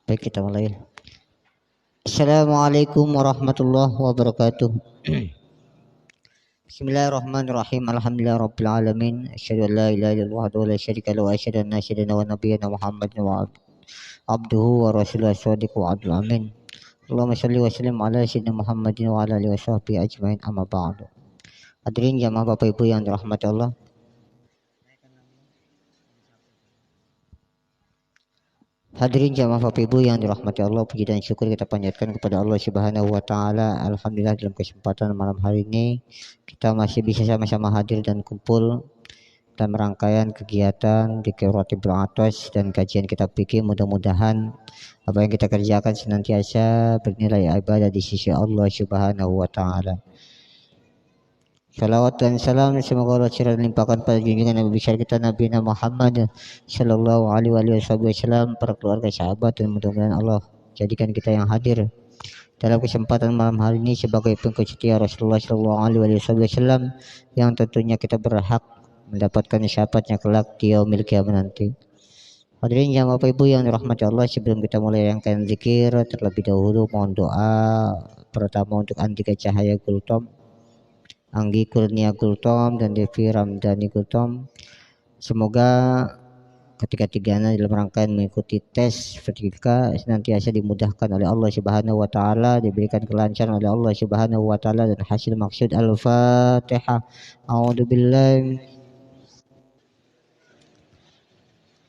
Baik, kita mulai. Assalamualaikum warahmatullahi wabarakatuh. Bismillahirrahmanirrahim. Alhamdulillahirabbil alamin. Asyhadu an la ilaha illallah wa la syarika lahu wa asyhadu anna sayyidina wa nabiyyana Muhammadan wa abduhu wa rasuluhu as-sadiq wa adul amin. Allahumma shalli wa sallim ala sayyidina Muhammadin wa ala alihi washabbihi ajmain, amma ba'du. Hadirin jamaah Bapak Ibu yang dirahmati Allah. Hadirin jamaah Bapak Ibu yang dirahmati Allah, puji dan syukur kita panjatkan kepada Allah Subhanahu wa taala. Alhamdulillah dalam kesempatan malam hari ini kita masih bisa sama-sama hadir dan kumpul dalam rangkaian kegiatan di Ratibul Atas dan kajian kitab fikih. Mudah-mudahan apa yang kita kerjakan senantiasa bernilai ibadah di sisi Allah Subhanahu wa taala. Salawat dan salam semoga Allah curahkan limpahkan pada junjungan Nabi besar kita Nabi Muhammad sallallahu alaihi wasallam, para keluarga, sahabat, dan mudah-mudahan Allah jadikan kita yang hadir dalam kesempatan malam hari ini sebagai pengikut setia Rasulullah sallallahu alaihi wasallam yang tentunya kita berhak mendapatkan syafaatnya kelak di yaumil qiyamah nanti. Hadirin yang Bapak Ibu yang dirahmati Allah, sebelum kita mulai rangkaian zikir, terlebih dahulu mohon doa pertama untuk Andika Cahaya Gultom, Anggi Kurnia Gultom, dan Devi Ramdhani Gultom. Semoga ketiga-tiganya dalam rangkaian mengikuti tes vertika senantiasa dimudahkan oleh Allah Subhanahu wa taala, diberikan kelancaran oleh Allah Subhanahu wa taala dan hasil maksud. Al-Fatihah. A'udzubillahi.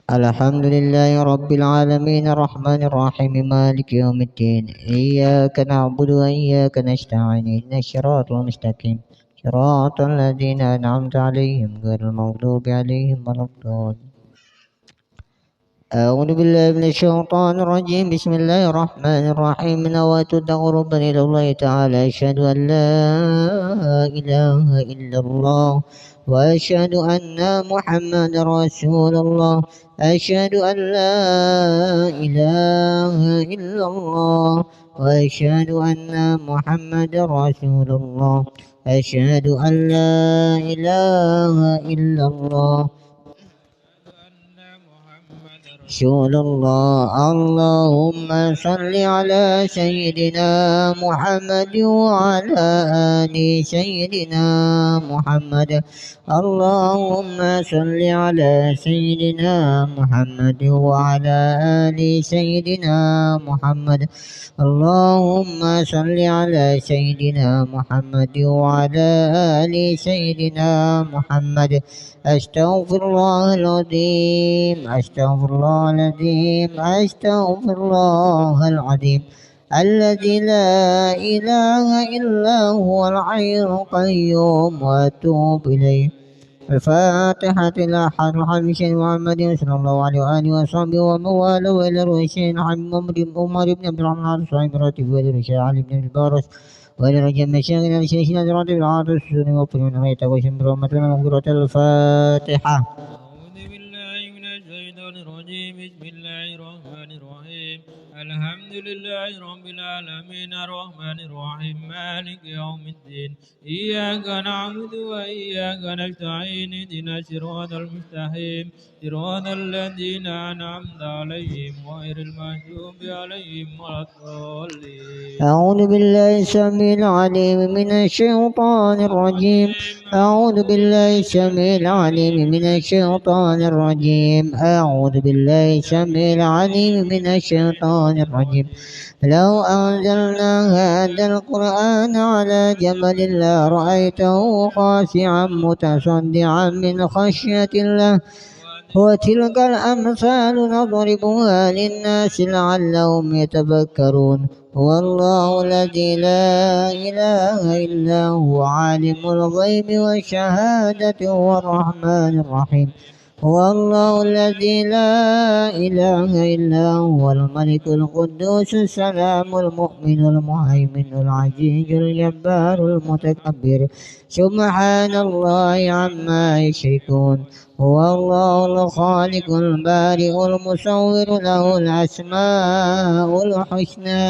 Alhamdulillahi rabbil alamin arrahmanir rahim maliki yaumiddin iyyaka na'budu wa iyyaka nasta'in ihdinas siratal mustaqim صراط الذين أنعمت عليهم غير المغضوب عليهم ولا الضالين. أعوذ بالله من الشيطان الرجيم. بسم الله الرحمن الرحيم. نويت تقربا إلى الله تعالى. أشهد أن لا إله إلا الله وأشهد أن محمد رسول الله. أشهد أن لا إله إلا الله وأشهد أن محمد رسول الله. أشهد أن لا إله إلا الله رسول الله. اللهم صل على سيدنا محمد وعلى آل سيدنا محمد. اللهم صل على سيدنا محمد وعلى آل سيدنا محمد. اللهم صل على سيدنا محمد وعلى آل سيدنا محمد. أستغفر الله العظيم. أستغفر الله العظيم. أستغفر الله العظيم الذي لا إله إلا هو الحي القيوم وأتوب إليه. الفاتحة إلى حضرة محمد صلى الله عليه وآله وصحبه ومن والاه إلى رؤوسين عمر بن عبد الرحمن صاحب الراتب وإلى رشاد علي بن البارس وإلى رجال مشايخنا لشيخنا الراتب العاطف السني وفرنا غيث وشم برحمتنا مغفرة. الفاتحة. أعوذ بالله من الشيطان الرجيم. بسم الله الرحمن الرحيم. الحمد لله رب العالمين الرحمن الرحيم مالك يوم الدين. إياك نعبد وإياك نستعين. اهدنا الصراط المستقيم صراط الذين أنعمت عليهم غير المغضوب عليهم ولا الضالين. أعوذ بالله السميع العليم من الشيطان الرجيم. أعوذ بالله السميع العليم من الشيطان الرجيم. أعوذ بالله السميع العليم من الشيطان الرجيم. لو أنزلنا هذا القرآن على جبل لرأيته خاشعا متصدعا من خشية الله. وتلك الأمثال نضربها للناس لعلهم يتفكرون. هو الله الذي لا إله إلا هو عالم الغيب والشهادة هو الرحمن الرحيم. هو الله الذي لا إله إلا هو الملك القدوس السلام المؤمن المهيمن العزيز الجبار المتكبر. سبحان الله عما يشركون. هو الله الخالق البارئ المصور له الأسماء الحسنى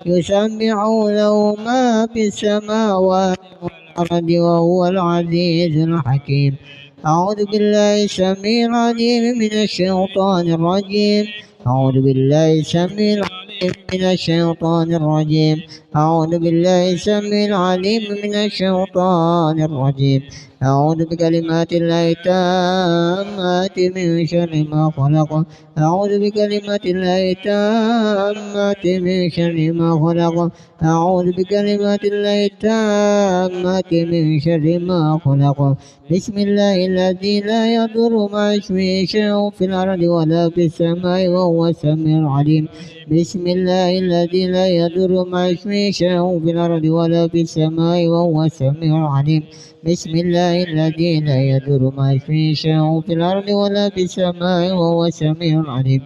يسبح له ما في السماوات والأرض وهو العزيز الحكيم. أعوذ بالله السميع العليم من الشيطان الرجيم. أعوذ بالله السميع العليم من الشيطان الرجيم أعوذ بالله السميع العليم من الشيطان الرجيم أعوذ بكلمات الله التامات من شر ما خلق أعوذ بكلمات الله التامات من شر ما خلق أعوذ بكلمات الله التامات من شر ما خلق بسم الله الذي لا يضر مع اسمه شيء في الأرض ولا في السماء وهو السميع العليم بسم الله الذي لا يضر مع اسمه شيء في الأرض ولا في السماء وهو السميع العليم بسم الله الذي لا يضر مع اسمه شيء في الأرض ولا في السماء وهو السميع العليم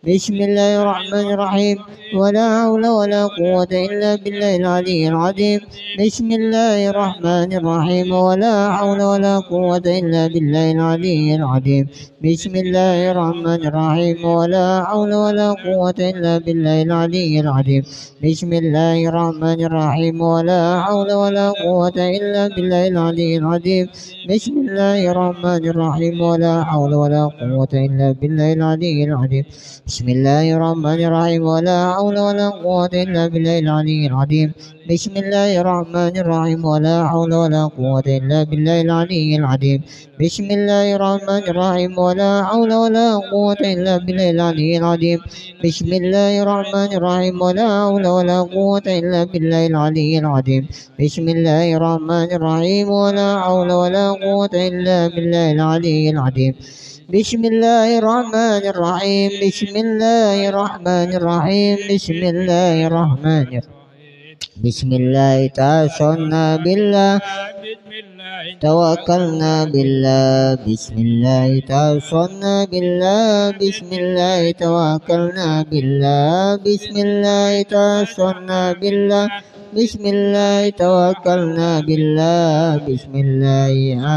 بسم الله الرحمن الرحيم ولا حول ولا قوة إلا بالله العلي العظيم بسم الله الرحمن الرحيم ولا حول ولا قوة إلا بالله العلي العظيم بسم الله الرحمن الرحيم ولا حول ولا قوة إلا بالله العلي العظيم بسم الله الرحمن الرحيم ولا حول ولا قوة إلا بالله العلي العظيم بسم الله الرحمن الرحيم ولا حول ولا قوة إلا بالله العلي العظيم بسم الله الرحمن الرحيم ولا حول ولا قوة إلا بالله العلي العظيم بسم الله الرحمن الرحيم ولا حول ولا قوة إلا بالله العلي العظيم بسم الله الرحمن الرحيم ولا حول ولا قوة إلا بالله العلي العظيم بسم الله الرحمن الرحيم ولا حول ولا قوة إلا بالله العلي العظيم بسم الله الرحمن الرحيم ولا حول ولا قوة إلا بالله العلي العظيم بسم الله الرحمن الرحيم بسم الله الرحمن الرحيم بسم الله الرحمن بسم الله توكلنا بالله توكلنا بالله بسم الله توكلنا بالله بسم الله توكلنا بالله بسم الله توكلنا بالله بسم الله توكلنا بالله بسم الله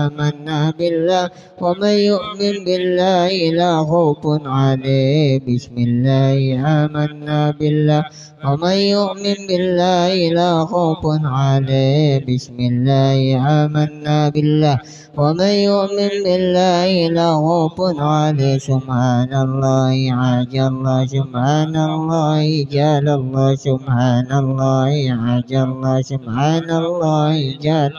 آمنا بالله ومن يؤمن بالله لا خوف عليه بسم الله آمنا بالله ومن يؤمن بالله لا خوف عليه بسم الله آمنا بالله ومن يؤمن بالله لا خوف عليه سبحان الله عاج الله سبحان الله جل الله سبحان الله عاج الله سبحان الله جل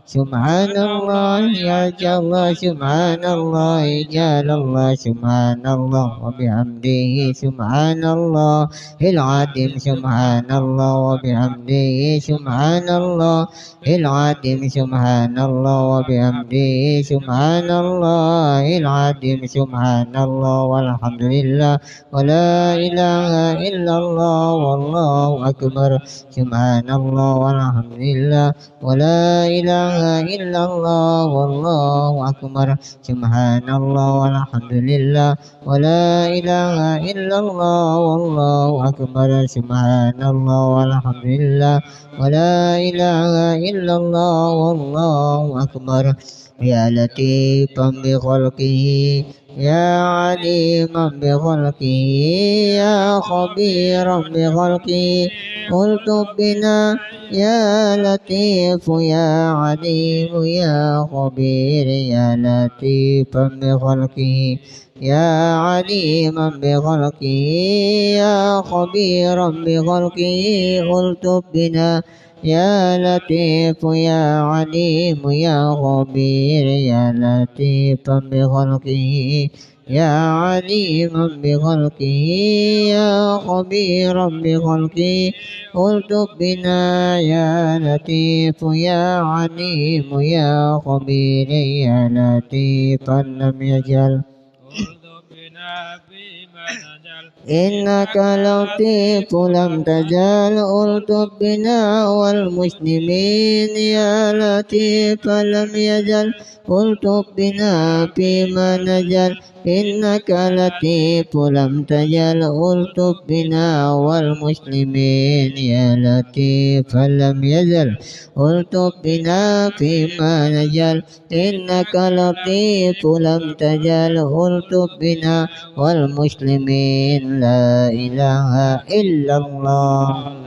سبحان الله يا الله سبحان الله جل الله سبحان الله وبحمده سبحان الله العظيم سبحان الله وبحمده سبحان الله العظيم سبحان الله وبحمده سبحان الله العظيم سبحان الله والحمد لله ولا إله إلا الله والله أكبر سبحان الله والحمد لله ولا إله إلا الله والله أكبر سبحان الله والحمد لله ولا إله إلا الله والله أكبر سبحان الله والحمد لله ولا إله إلا الله والله أكبر يا لطيفا بخلقه يا عليما بخلقه يا خبيرا بخلقه قلت بنا يا لطيف يا عليم يا خبير يا لطيفا بخلقه يا عليما بخلقه يا خبيرا بخلقه قلت بنا يا لطيف يا عليم يا خبير يا لطيفا بخلقه يا عليما بخلقه يا خبيرا بخلقه قلت بنا يا لطيف يا عليم يا خبير يا لطيفا لم يجل إنك لطيف لم تزل ألطف بنا والمسلمين يا لطيف لم يزل ألطف بنا فيما نزل إنك لطيف لم تزل ألطف بنا والمسلمين يا لطيف لم يزل ألطف بنا فيما نزل إنك لطيف لم تزل ألطف بنا والمسلمين لا إله إلا الله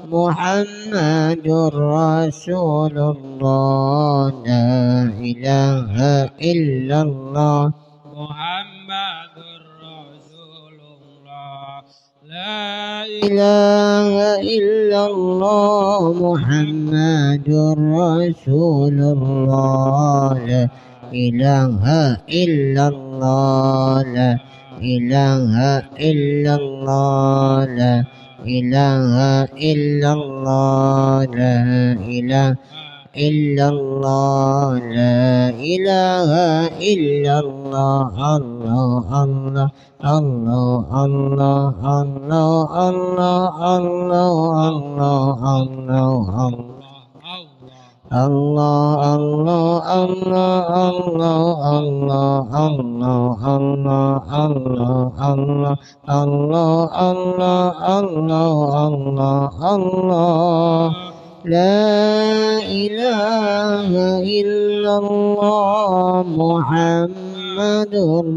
محمد رسول الله لا إله إلا الله محمد رسول الله لا إله إلا الله محمد رسول الله لا إله إلا الله لا إله إلا الله لا إله إلا الله لا إله إلا الله لا إله إلا الله الله الله الله الله الله الله الله الله الله الله الله الله لا إله إلا الله محمد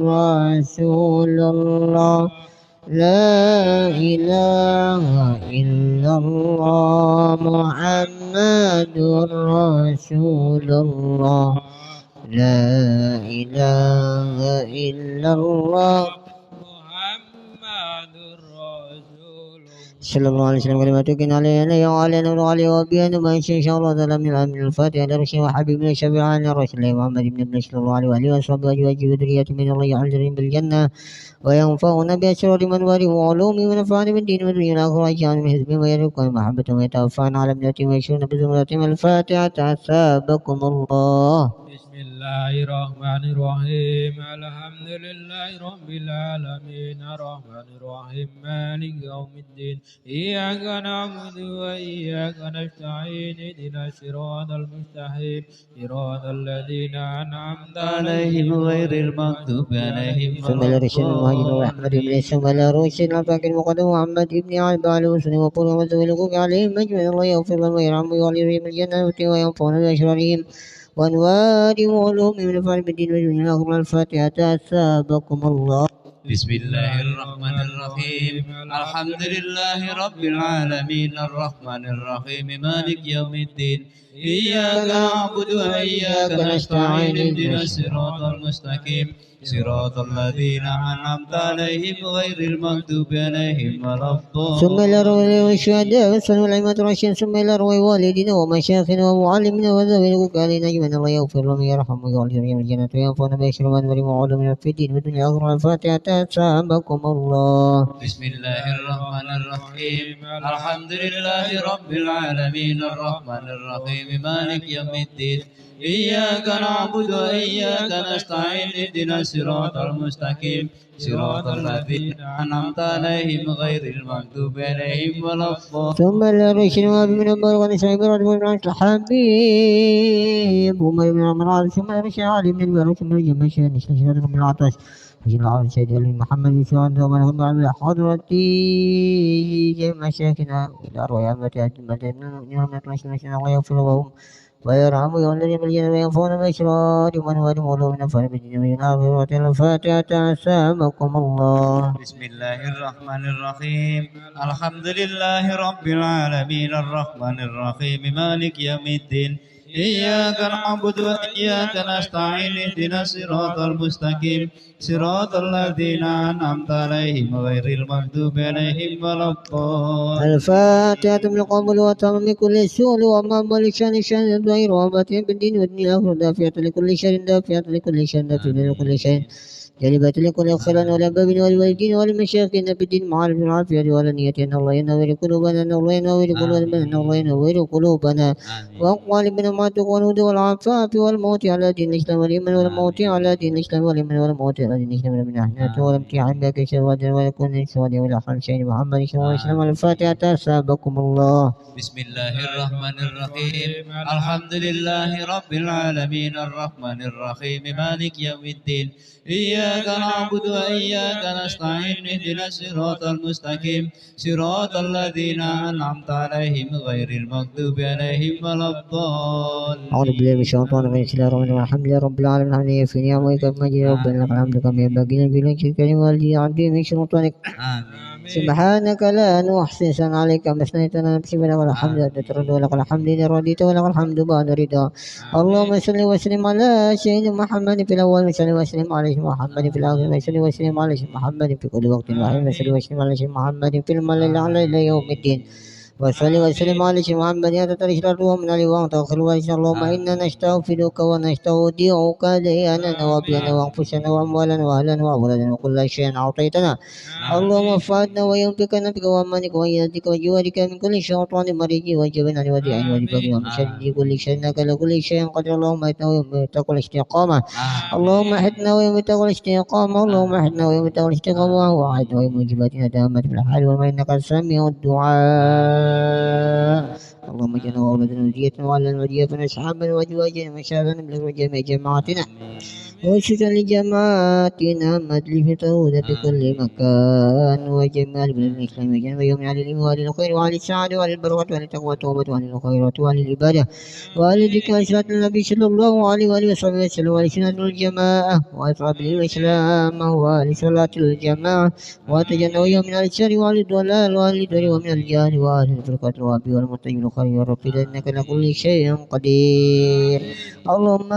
رسول الله لا إله إلا الله محمد رسول الله لا إله إلا الله محمد رسول صلى الله عليه وسلم كلمتك علينا وعلينا وعلي وبيان ما إن شاء الله تعالى من الفاتحة لرسول وحبيبنا شفيعنا رسول الله محمد بن ابن صلى الله عليه وآله وصحبه أجواج ذرية من الله يعلم بالجنة وينفعنا بأسرار من واره وعلومه ونفعنا بالدين والدنيا والآخرة ويجعلنا من حزبه ويرزقنا محبة ويتوفانا على ابنته ويشرنا بزمرتهم الفاتحة أثابكم الله. بسم الله الرحمن الرحيم الحمد لله رب العالمين الرحمن الرحيم مالك يوم الدين إياك نعبد وإياك نستعين اهدنا الصراط المستقيم صراط الذين أنعمت عليهم غير المغضوب عليهم ثم الرشيد المهاجر وأحمد بن ثم الرشيد الفاكر المقدم محمد بن عبد علي وسلم وقول ومزولكم عليهم مجمع الله يغفر لهم ويرحمهم ويعلمهم الجنة وينفعون بأشرارهم وأنوار وعلومهم ونفعنا بالدين والدنيا والآخرة الفاتحة أثابكم الله. بسم الله الرحمن الرحيم الحمد لله رب العالمين الرحمن الرحيم مالك يوم الدين إياك نعبد وإياك نستعين اهدنا الصراط المستقيم صراط الذين أنعمت عليهم غير المغضوب عليهم ولا ثم إلى الضالين. روي والشهداء والسنة والأئمة الراشدين ثم إلى روي والدنا ومشايخنا ومعلمنا وذوي الحقوق علينا أجمعين الله يغفر لهم ويرحمهم ويجعلهم الجنة وينفعنا بأشر من وعلومنا في الدين والدنيا والآخرة الفاتحة أثابكم الله. بسم الله الرحمن الرحيم الحمد لله رب العالمين الرحمن الرحيم مالك يوم الدين إياك نعبد وإياك نستعين اهدنا الصراط المستقيم صراط الذين أنعمت عليهم غير المغضوب عليهم ولا الضالين. ثم إلى رشد وابن أبو ونساء برد بن الحبيب عمر بن عمران ثم إلى رشد علي بن البر ثم الجمع شهد نشهد بن العطاش رشد العون سيد علي محمد بن سعود ومن هم حضرتي جمع شيخنا إلى أرواح أمتي أجمعين من الله يغفر لهم ويرحم ويولد بالجنة وينفعون بأشرار من هو المولى من نفر بالدين من الآخرة الفاتحة أسامكم الله. بسم الله الرحمن الرحيم الحمد لله رب العالمين الرحمن الرحيم مالك يوم الدين إياك نعبد وإياك نستعين اهدنا الصراط المستقيم صراط الذين أنعمت عليهم غير المغضوب عليهم ولا الضالين. الفاتحة من قبل وتم بكل سوء وأمام لشان شان الظهير وأمتهم بالدين والدنيا الآخرة دافعة لكل شر دافعة لكل شر دافعة لكل شيء جلبت لكل خير ولباب والوالدين والمشايخين بالدين معارف العافية والنية أن الله ينور قلوبنا أن الله ينور قلوبنا أن الله ينور قلوبنا وأقوالنا ما تقول الهدى والعفاف والموت على دين الإسلام والإيمان والموت على دين الإسلام والإيمان والموت على دين الإسلام من أحناته والامتحان بك شهوات ويكون السواد والأحرام شيء محمد صلى الله عليه وسلم الفاتحة أسابكم الله. بسم الله الرحمن الرحيم الحمد لله رب العالمين الرحمن الرحيم مالك يوم الدين إياك نعبد وإياك نستعين اهدنا الصراط المستقيم صراط الذين أنعمت عليهم غير المغضوب عليهم ولا الضالين. أعوذ بالله من الشيطان الرجيم بسم الله الرحمن الرحيم الحمد لله رب العالمين الحمد في نعمك مجيد ربنا لك الحمد كما ينبغي لك الكريم والذي عبده من شيطانك. آمين. سبحانك لا نحصي ثناء عليك كما أثنيت على نفسك ولك الحمد حتى ترد ولك الحمد إذا رضيت ولك الحمد بعد رضا. اللهم صل وسلم على سيدنا محمد في الأول وصل وسلم على سيدنا محمد في الآخر وصل وسلم على سيدنا محمد في كل وقت واحد وصل وسلم على سيدنا محمد في الملأ الأعلى إلى يوم الدين. وصلي وسلم على سيدنا محمد يا ترشد ومن علي وتغفر وإن اللهم إنا نستغفرك ونستودعك دياننا وبينا وأنفسنا وأموالنا وأهلنا وأولادنا وكل شيء أعطيتنا. اللهم افعلنا وينفقنا بك وأمانك وإيادك وجوارك من كل شيطان مريض وجبنا وديعين وجبك ومن شر كل شيء إنك لكل شيء قدر. اللهم اهدنا ويمتق الاستقامة. اللهم اهدنا ويمتق الاستقامة. اللهم اهدنا ويمتق الاستقامة وأعدنا وموجباتنا دامة في الحال والمال إنك سميع الدعاء. اللهم اجعلنا وأولادنا ذريتنا وعلى وليتنا أصحابنا وأزواجنا ومشايخنا من جميع جماعتنا وشكرا لجماعتنا مجلس تهود في كل مكان وجمال بلاد الإسلام وجنب يوم على الإيمان وعلى الخير وعلى السعادة وعلى البركة وعلى التقوى والتوبة وعلى الخيرات وعلى العبادة وعلى ذكر صلاة النبي صلى الله عليه وآله وصحبه وسلم وعلى سنة الجماعة وأصحاب الإسلام وعلى صلاة الجماعة وتجنب يوم من الشر وعلى الضلال وعلى الدر ومن الجهل وعلى الفرقة الوابي والمرتجل الخير يا رب إنك لكل شيء قدير. اللهم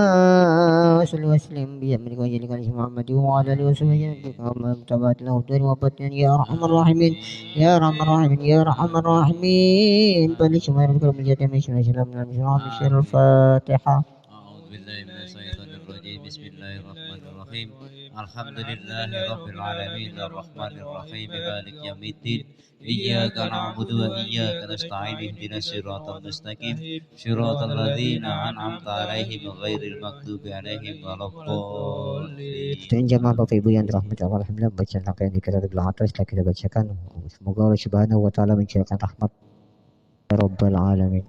صل وسلم بأمرك وجلك على محمد وعلى آله وصحبه اللهم تبارك له الدين وبطن يا أرحم الراحمين يا أرحم الراحمين يا أرحم الراحمين. بلغ سمع ربك من جهة من شر الفاتحة. أعوذ بالله من الشيطان الرجيم بسم الله الرحمن الرحيم الحمد لله رب العالمين الرحمن الرحيم مالك يوم الدين إياك نعبد وإياك نستعين اهدنا الصراط المستقيم صراط الذين أنعمت عليهم غير المغضوب عليهم ولا الضالين. Sekian jamaah Bapak Ibu yang dirahmati Allah, alhamdulillah bacaan apa yang kita bilang atas telah kita bacakan. Semoga Allah Subhanahu wa taala mencurahkan rahmat ya rabbal alamin.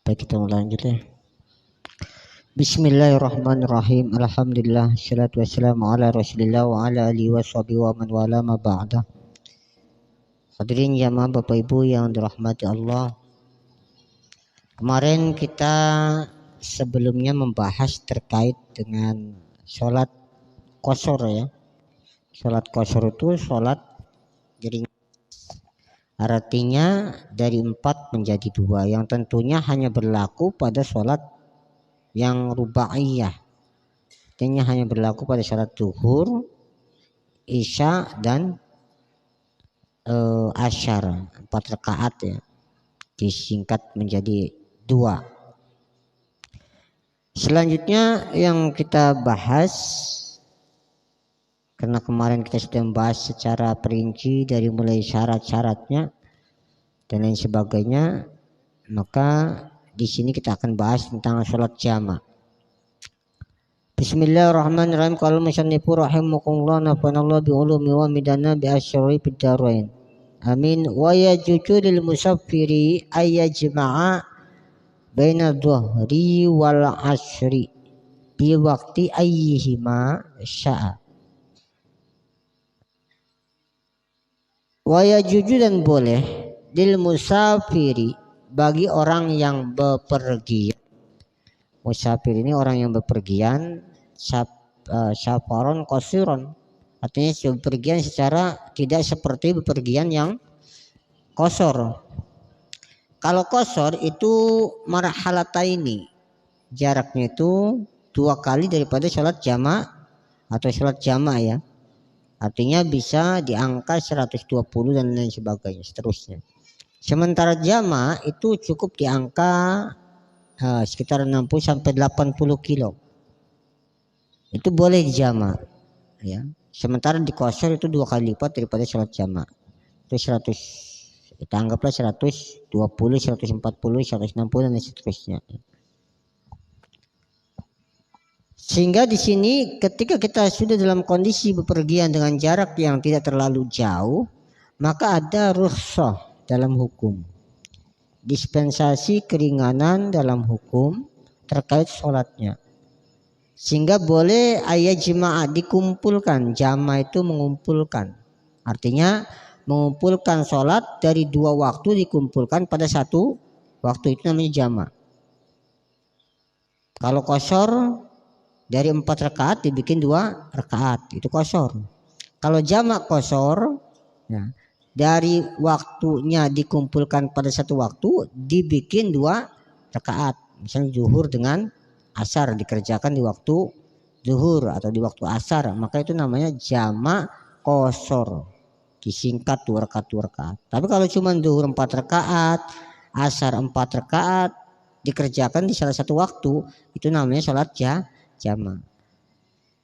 Baik, kita mulai lanjut ya. Bismillahirrahmanirrahim. Alhamdulillah, salatu wassalamu ala Rasulillah wa ala alihi washabihi wa man wala ma ba'da. Hadirin jamaah Bapak Ibu yang dirahmati Allah. Kemarin kita sebelumnya membahas terkait dengan sholat qashar ya. Sholat qashar itu sholat jadi artinya dari 4 menjadi 2, yang tentunya hanya berlaku pada sholat yang rubaiyah. Artinya hanya berlaku pada sholat zuhur, isya dan asyar, 4 rakaat ya, disingkat menjadi 2. Selanjutnya yang kita bahas, karena kemarin kita sudah membahas secara perinci dari mulai syarat-syaratnya dan lain sebagainya, maka di sini kita akan bahas tentang sholat jama'. Bismillahirrahmanirrahim. Qala musannifu rahimakumullah nafanallahu bi ulumi wa midana bi asyri fid darain. Amin. Wa yajuju lil musaffiri ay yajma'a baina dhuhri wal asri bi waqti ayyihima sya'a. Wa yajuju, dan boleh lil musafiri, bagi orang yang bepergian. Musafir ini orang yang bepergian, safaron qasiron, artinya bepergian secara tidak seperti bepergian yang qashar. Kalau qashar itu marhalataini, jaraknya itu 2 kali daripada sholat jama' atau sholat jama' ya, artinya bisa di angka 120 dan lain sebagainya seterusnya. Sementara jama' itu cukup di angka sekitar 60 sampai 80 kilo. Itu boleh di jama' ya. Sementara di qashar itu 2 kali lipat daripada sholat jama'. Itu 100, kita anggaplah 120, 140, 160 dan seterusnya. Sehingga di sini ketika kita sudah dalam kondisi bepergian dengan jarak yang tidak terlalu jauh, maka ada rukhsah dalam hukum, dispensasi keringanan dalam hukum terkait sholatnya, sehingga boleh ayajma'a, dikumpulkan. Jama' itu mengumpulkan, artinya mengumpulkan sholat dari 2 waktu dikumpulkan pada 1 waktu, itu namanya jama'. Kalau qashar dari 4 rakaat dibikin 2 rakaat, itu qashar. Kalau jama' qashar ya, dari waktunya dikumpulkan pada 1 waktu dibikin 2 rakaat. Misalnya zuhur dengan asar dikerjakan di waktu zuhur atau di waktu asar, maka itu namanya jama' qashar, disingkat 2 rakaat. Tapi kalau cuma zuhur 4 rakaat, asar 4 rakaat dikerjakan di salah satu waktu, itu namanya sholat jama'.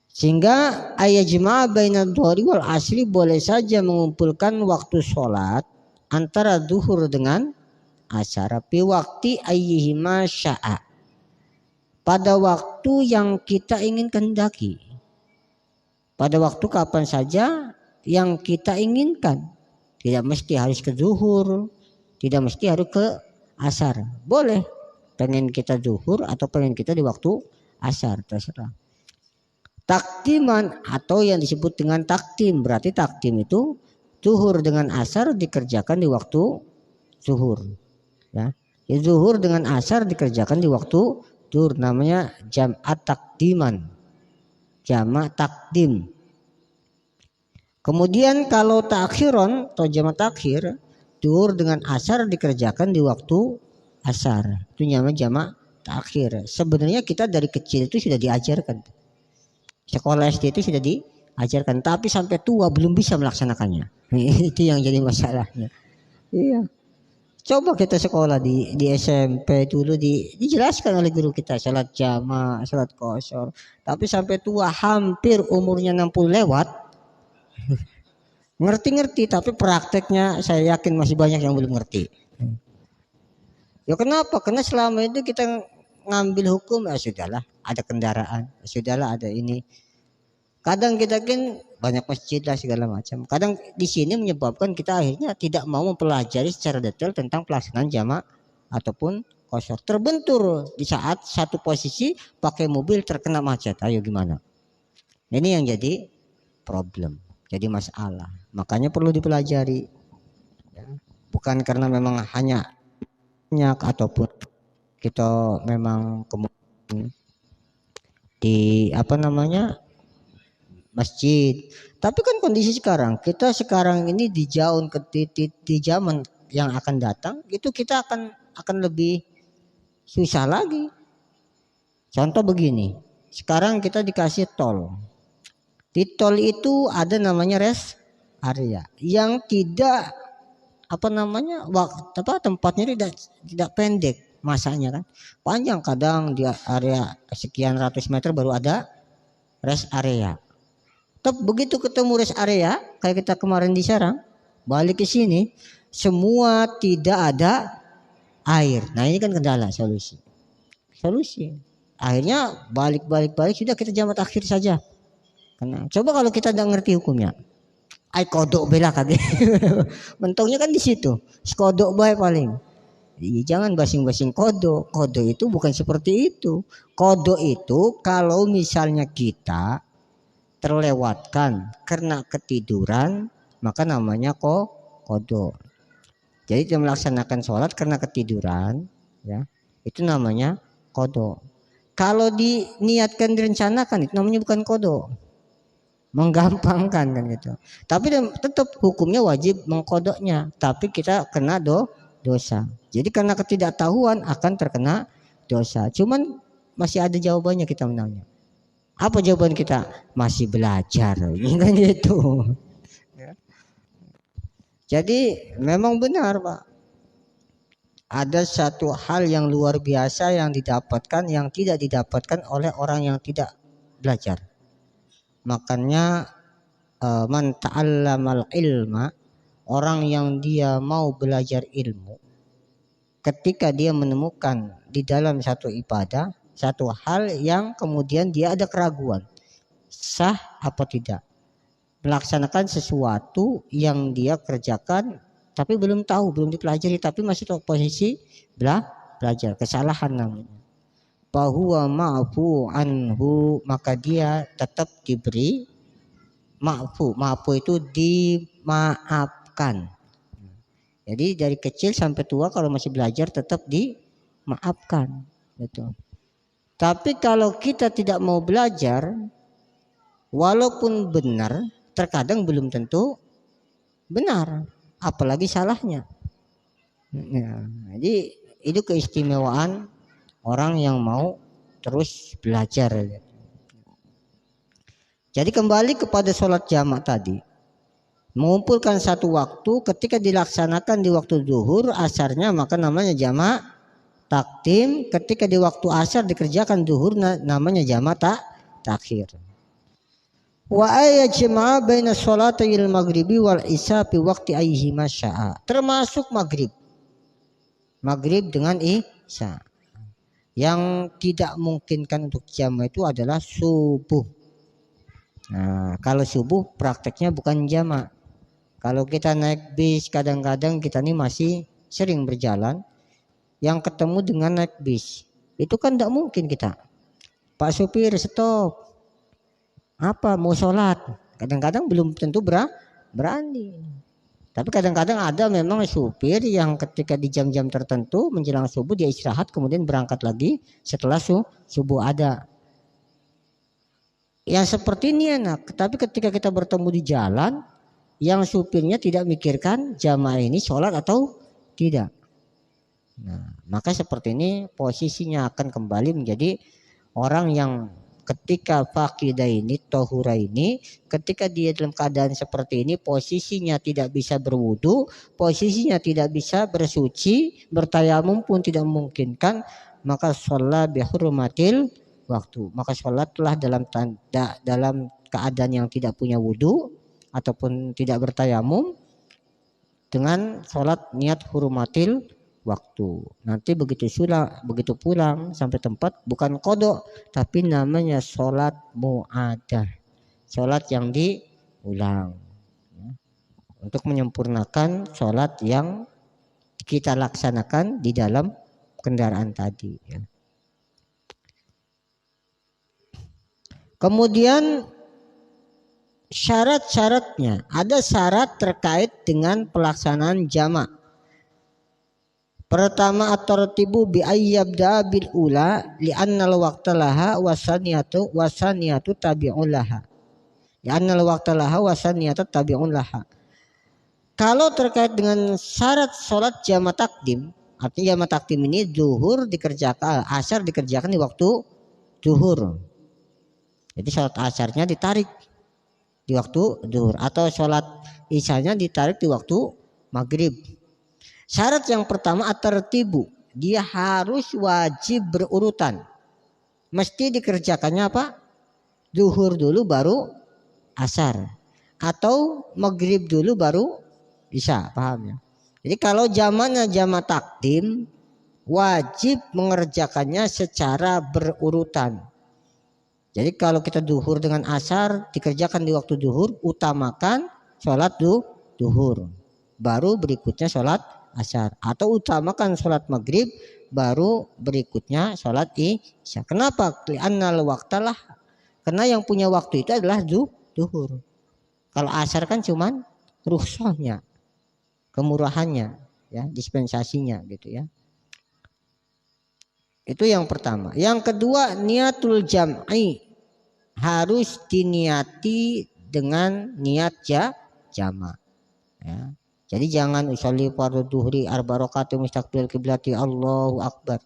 Sehingga ayajma'a bainadh dhuhri wal asri, boleh saja mengumpulkan waktu sholat antara zuhur dengan asar, fi waqti ayyihima sya'a, pada waktu yang kita ingin kehendaki, pada waktu kapan saja yang kita inginkan. Tidak mesti harus ke zuhur, tidak mesti harus ke asar. Boleh pengen kita zuhur atau pengen kita di waktu asar, terserah. Takdiman, atau yang disebut dengan takdim, berarti takdim itu zuhur dengan asar dikerjakan di waktu zuhur ya. Zuhur dengan asar dikerjakan di waktu zuhur, namanya jam'at takdiman, jama' takdim. Kemudian kalau takhiron atau jama' takhir, zuhur dengan asar dikerjakan di waktu asar, itu namanya jama' takhir. Sebenarnya kita dari kecil itu sudah diajarkan, sekolah SD itu sudah diajarkan, tapi sampai tua belum bisa melaksanakannya. Itu yang jadi masalahnya. Iya. Coba kita sekolah di SMP dulu dijelaskan oleh guru kita sholat jama', sholat qashar, tapi sampai tua hampir umurnya 60 lewat ngerti-ngerti, tapi prakteknya saya yakin masih banyak yang belum ngerti. Ya kenapa? Karena selama itu kita ngambil hukum, ya sudahlah ada kendaraan, ya sudahlah ada ini. Kadang kita kan banyak masjid lah segala macam. Kadang di sini menyebabkan kita akhirnya tidak mau mempelajari secara detail tentang pelaksanaan jama' ataupun kosor, terbentur di saat satu posisi pakai mobil terkena macet. Ayo gimana? Ini yang jadi problem, jadi masalah. Makanya perlu dipelajari. Ya. Bukan karena memang hanya ataupun kita memang kemudian di masjid. Tapi kan kondisi sekarang, kita sekarang ini di zaman yang akan datang itu kita akan lebih susah lagi. Contoh begini, sekarang kita dikasih tol. Di tol itu ada namanya rest area yang tidak tempatnya tidak pendek masanya kan. Panjang, kadang di area sekian ratus meter baru ada rest area. Tapi begitu ketemu rest area kayak kita kemarin di Serang, balik ke sini semua tidak ada air. Nah, ini kan kendala. Solusi akhirnya balik sudah kita jamak akhir saja. Karena coba kalau kita tidak ngerti hukumnya, kodok bela kage. Mentongnya kan di situ. Kodok baik paling. Jangan basing-basing kodok. Kodok itu bukan seperti itu. Kodok itu kalau misalnya kita terlewatkan karena ketiduran, maka namanya kodok. Jadi dia melaksanakan sholat karena ketiduran, ya, itu namanya kodok. Kalau diniatkan direncanakan, itu namanya bukan kodok. Menggampangkan kan gitu. Tapi tetap hukumnya wajib mengkodoknya, tapi kita kena dosa. Jadi karena ketidaktahuan akan terkena dosa. Cuman masih ada jawabannya, kita menanya. Apa jawaban kita? Masih belajar. Kan gitu. Jadi memang benar, Pak. Ada satu hal yang luar biasa yang didapatkan yang tidak didapatkan oleh orang yang tidak belajar. Makanya man ta'allamal ilma, orang yang dia mau belajar ilmu, ketika dia menemukan di dalam satu ibadah satu hal yang kemudian dia ada keraguan sah apa tidak, melaksanakan sesuatu yang dia kerjakan tapi belum tahu, belum dipelajari, tapi masih tahu posisi belajar, kesalahan namanya, bahwa ma'fu anhu, maka dia tetap diberi ma'fu itu dimaafkan. Jadi dari kecil sampai tua kalau masih belajar tetap dimaafkan gitu. Tapi kalau kita tidak mau belajar, walaupun benar, terkadang belum tentu benar, apalagi salahnya. Ya, jadi itu keistimewaan orang yang mau terus belajar. Jadi kembali kepada sholat jamak tadi, mengumpulkan satu waktu ketika dilaksanakan di waktu zuhur asarnya maka namanya jamak takdim, ketika di waktu asar dikerjakan zuhur namanya jamak takhir. Wa ayajma'a baina sholatayil maghribi wal isya fi waqti ayyihima syaa, termasuk maghrib dengan isya. Yang tidak memungkinkan untuk jamak itu adalah subuh. Nah, kalau subuh prakteknya bukan jamak. Kalau kita naik bis, kadang-kadang kita ini masih sering berjalan, yang ketemu dengan naik bis, itu kan tidak mungkin kita, Pak supir stop, apa mau sholat, kadang-kadang belum tentu berani. Tapi kadang-kadang ada memang supir yang ketika di jam-jam tertentu menjelang subuh dia istirahat kemudian berangkat lagi setelah subuh ada. Yang seperti ini enak, tapi ketika kita bertemu di jalan yang supirnya tidak mikirkan jamaah ini sholat atau tidak. Nah, maka seperti ini posisinya akan kembali menjadi orang yang ketika faqidaini tohuraini, ketika dia dalam keadaan seperti ini posisinya tidak bisa berwudu, posisinya tidak bisa bersuci, bertayamum pun tidak memungkinkan, maka sholat bihurmatil waktu, maka sholatlah dalam keadaan yang tidak punya wudu ataupun tidak bertayamum dengan sholat niat hurmatil waktu. Nanti begitu pulang sampai tempat bukan kodok tapi namanya sholat mu'adah, sholat yang diulang ya, untuk menyempurnakan sholat yang kita laksanakan di dalam kendaraan tadi ya. Kemudian syarat-syaratnya, ada syarat terkait dengan pelaksanaan jamak. Pertama at-tartibu bi ayyabda bil ula li'annal waqta laha wasaniyatu tabi'un laha. Li'annal waqta laha wasaniyatu tabi'un laha. Kalau terkait dengan syarat sholat jamak takdim, artinya jamak takdim ini zuhur dikerjakan, asar dikerjakan di waktu zuhur. Jadi sholat asarnya ditarik di waktu zuhur atau sholat isyanya ditarik di waktu maghrib. Syarat yang pertama at-tartibu, dia harus wajib berurutan. Mesti dikerjakannya apa? Zuhur dulu baru asar atau maghrib dulu baru isya, paham ya? Jadi kalau zamannya jamak takdim wajib mengerjakannya secara berurutan. Jadi kalau kita zuhur dengan asar dikerjakan di waktu zuhur, utamakan sholat zuhur, baru berikutnya sholat asar, atau utamakan sholat maghrib baru berikutnya sholat isya. Kenapa? Li'annal waqtalah, karena yang punya waktu itu adalah zuhur. Kalau asar kan cuman rukhsahnya, kemurahannya ya, dispensasinya gitu ya. Itu yang pertama. Yang kedua, niatul jam'i, harus diniati dengan niat jamak ya. Jadi jangan usolli fardhu duhri arba rakaat mustaqbil kiblati Allahu akbar,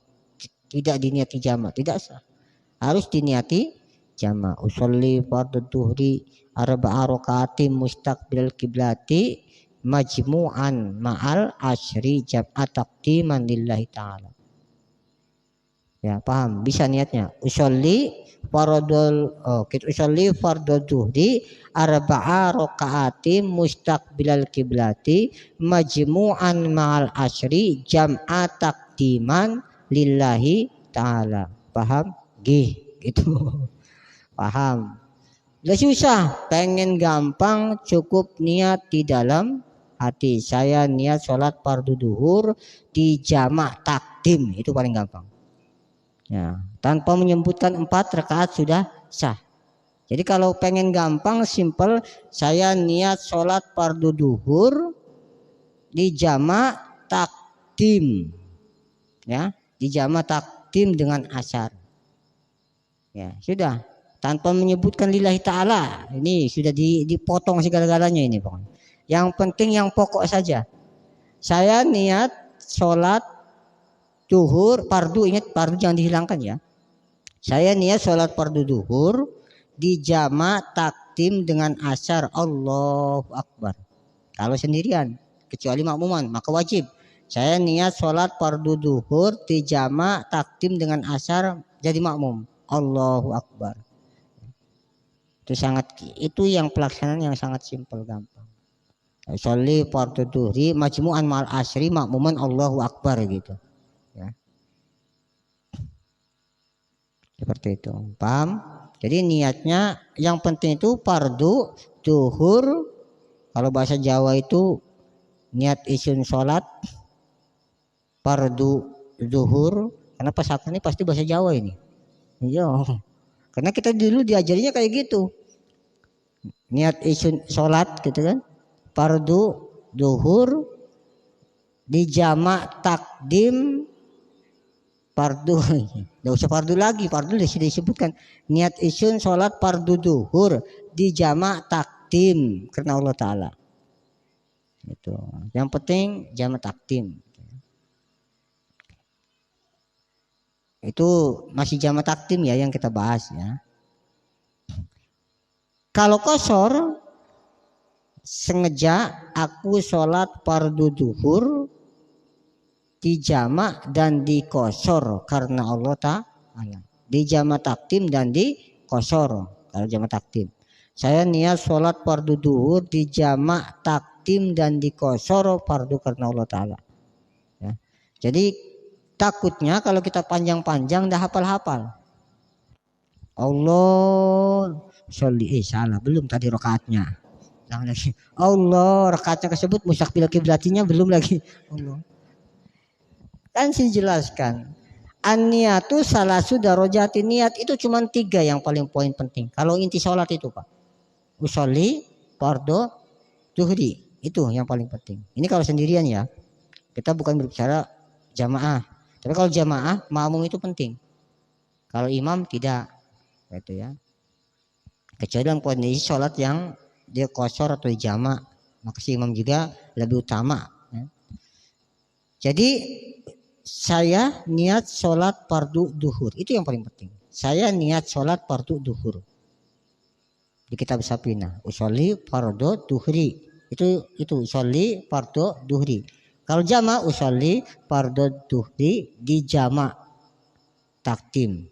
tidak diniati jamak, tidak sah. Harus diniati jamak. Usolli fardhu duhri arba rakaat mustaqbil kiblati majmu'an ma'al asyri jam'a taqdiman lillahi ta'ala. Ya, paham? Bisa niatnya. Usolli fardhu duhri arba'a raka'atin mustaqbilal kiblati majmu'an ma'al asyri jam'a taqdiman lillahi ta'ala. Paham? Gitu. Paham? Gak susah, pengen gampang cukup niat di dalam hati. Saya niat sholat fardhu duhur di jamak takdim, itu paling gampang. Ya, tanpa menyebutkan 4 rakaat sudah sah. Jadi kalau pengen gampang, simple, saya niat sholat fardhu duhur di jamak takdim, ya, di jamak takdim dengan asar. Ya sudah, tanpa menyebutkan lillahi ta'ala, ini sudah dipotong segala-galanya ini pokoknya. Yang penting yang pokok saja. Saya niat sholat duhur fardu, ingat fardu jangan dihilangkan ya. Saya niat sholat fardu duhur di jamak takdim dengan asar, Allahu akbar. Kalau sendirian, kecuali makmuman maka wajib. Saya niat sholat fardu duhur di jamak takdim dengan asar jadi makmum, Allahu akbar. Itu yang pelaksanaan yang sangat simpel, gampang. Sholli fardhu duhri majmu'an ma'al asri makmuman Allahu akbar gitu ya. Seperti itu, paham? Jadi niatnya yang penting itu fardu duhur. Kalau bahasa Jawa itu niat isun sholat fardu duhur, karena pesantren ini pasti bahasa Jawa ini. Iya, karena kita dulu diajarinya kayak gitu, niat isun sholat gitu kan, fardu duhur di jamak takdim fardu, nggak usah fardu lagi, fardu sudah disebutkan. Niat isun sholat fardu duhur di jamak takdim karena Allah Ta'ala. Itu yang penting, jamak takdim. Itu masih jamak takdim ya yang kita bahas ya. Kalau qashar, sengaja aku sholat fardu duhur di jamak dan di qashar karena Allah Ta'ala. Di jamak takdim dan di qashar. Kalau jamak takdim, saya niat sholat fardu duhur di jamak takdim dan di qashar fardu karena Allah Ta'ala ya. Jadi takutnya kalau kita panjang-panjang dah hafal-hafal. Allah sholli, salah, belum tadi rakaatnya. Lagi. Allah rakaatnya tersebut mustaqbil kiblatinya belum lagi. Allah. Kan saya jelaskan. An-niyatu salasu darajati, niat itu cuma 3 yang paling poin penting. Kalau inti sholat itu Pak. Usolli, fardu, zuhri. Itu yang paling penting. Ini kalau sendirian ya. Kita bukan berbicara jamaah. Tapi kalau jamaah, makmum itu penting. Kalau imam tidak. Gitu ya. Kecuali dalam kondisi sholat yang dia qashar atau jamak. Maka si imam juga lebih utama. Ya. Jadi saya niat sholat fardu duhur, itu yang paling penting. Saya niat sholat fardu duhur. Di kitab Sapina, usolli fardu duhri. Itu usolli fardu duhri. Kalau jama usolli fardu duhri di jama takdim.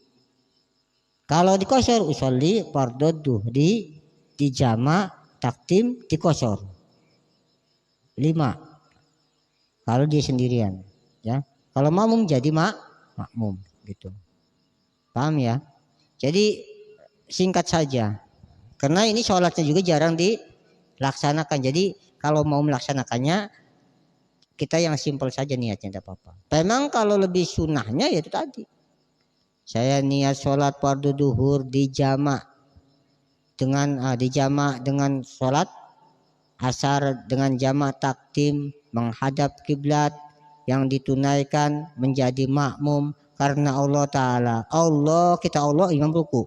Kalau di qashar usolli fardu duhri di jama takdim di qashar. 5. Kalau dia sendirian, ya. Kalau makmum jadi makmum gitu. Paham ya? Jadi singkat saja. Karena ini sholatnya juga jarang dilaksanakan. Jadi kalau mau melaksanakannya kita yang simpel saja niatnya, tidak apa-apa. Memang kalau lebih sunnahnya ya itu tadi. Saya niat sholat fardu duhur di jamak dengan sholat asar dengan jamak takdim menghadap kiblat yang ditunaikan menjadi makmum karena Allah Ta'ala. Allah imam ruku.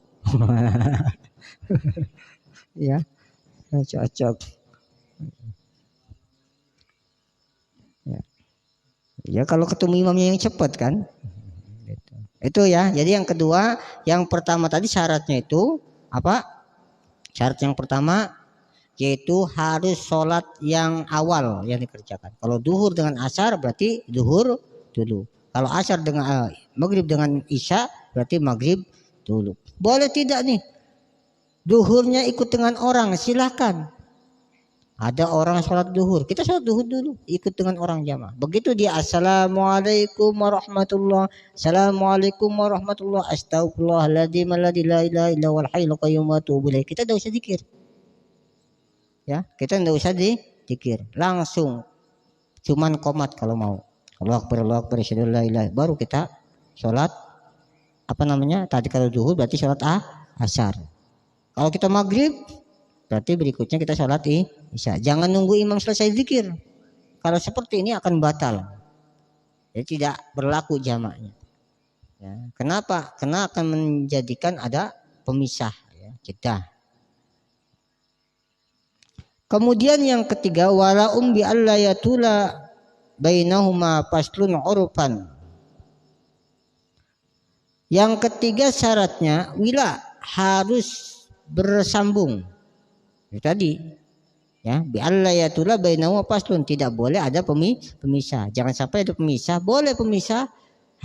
Ya, cocok. Ya kalau ketemu imamnya yang cepat kan. Itu ya. Jadi yang kedua, yang pertama tadi syaratnya itu apa? Syarat yang pertama yaitu harus sholat yang awal yang dikerjakan. Kalau duhur dengan asar berarti duhur dulu. Kalau asar dengan maghrib dengan isya berarti maghrib dulu. Boleh tidak nih? Duhurnya ikut dengan orang, silakan. Ada orang sholat duhur, kita sholat duhur dulu, ikut dengan orang jamaah. Begitu dia assalamualaikum warahmatullah, assalamualaikum warahmatullah, astagfirullahaladzim, la ilaha illa huwal hayyul qayyum wa atubu ilaih. Kita tidak usah zikir. Ya, kita tidak usah dikir, langsung cuman qomat kalau mau. Allahu akbar, asyhadu an la ilaha, baru kita sholat tadi kalau zuhur berarti sholat asar. Kalau kita maghrib berarti berikutnya kita sholat isya. Jangan nunggu imam selesai zikir. Kalau seperti ini akan batal. Jadi tidak berlaku jamaknya. Ya, kenapa? Karena akan menjadikan ada pemisah ya, jeda. Kemudian yang ketiga, wala bi alla yatula bainahuma faslun urfan. Yang ketiga syaratnya wila harus bersambung. Itu tadi. Ya, bi alla yatula bainahuma faslun, tidak boleh ada pemisah. Jangan sampai ada pemisah. Boleh pemisah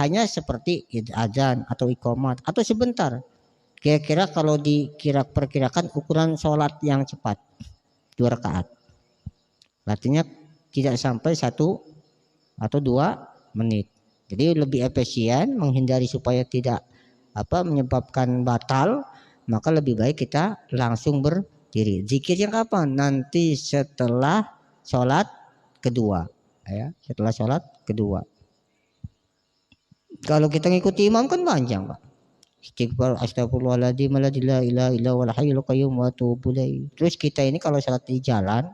hanya seperti adzan atau iqamat atau sebentar. Kira-kira kalau perkirakan ukuran sholat yang cepat 2 rakaat. Artinya tidak sampai 1 atau 2 menit. Jadi lebih efisien, menghindari supaya tidak menyebabkan batal, maka lebih baik kita langsung berdiri. Zikirnya kapan? Nanti setelah sholat kedua, ya, setelah sholat kedua. Kalau kita ngikuti imam kan panjang, Pak. Istighfar, astagfirullahaladzim, la ilaha illa huwal hayyul qayyum wa atubu ilaih. Terus kita ini kalau sholat di jalan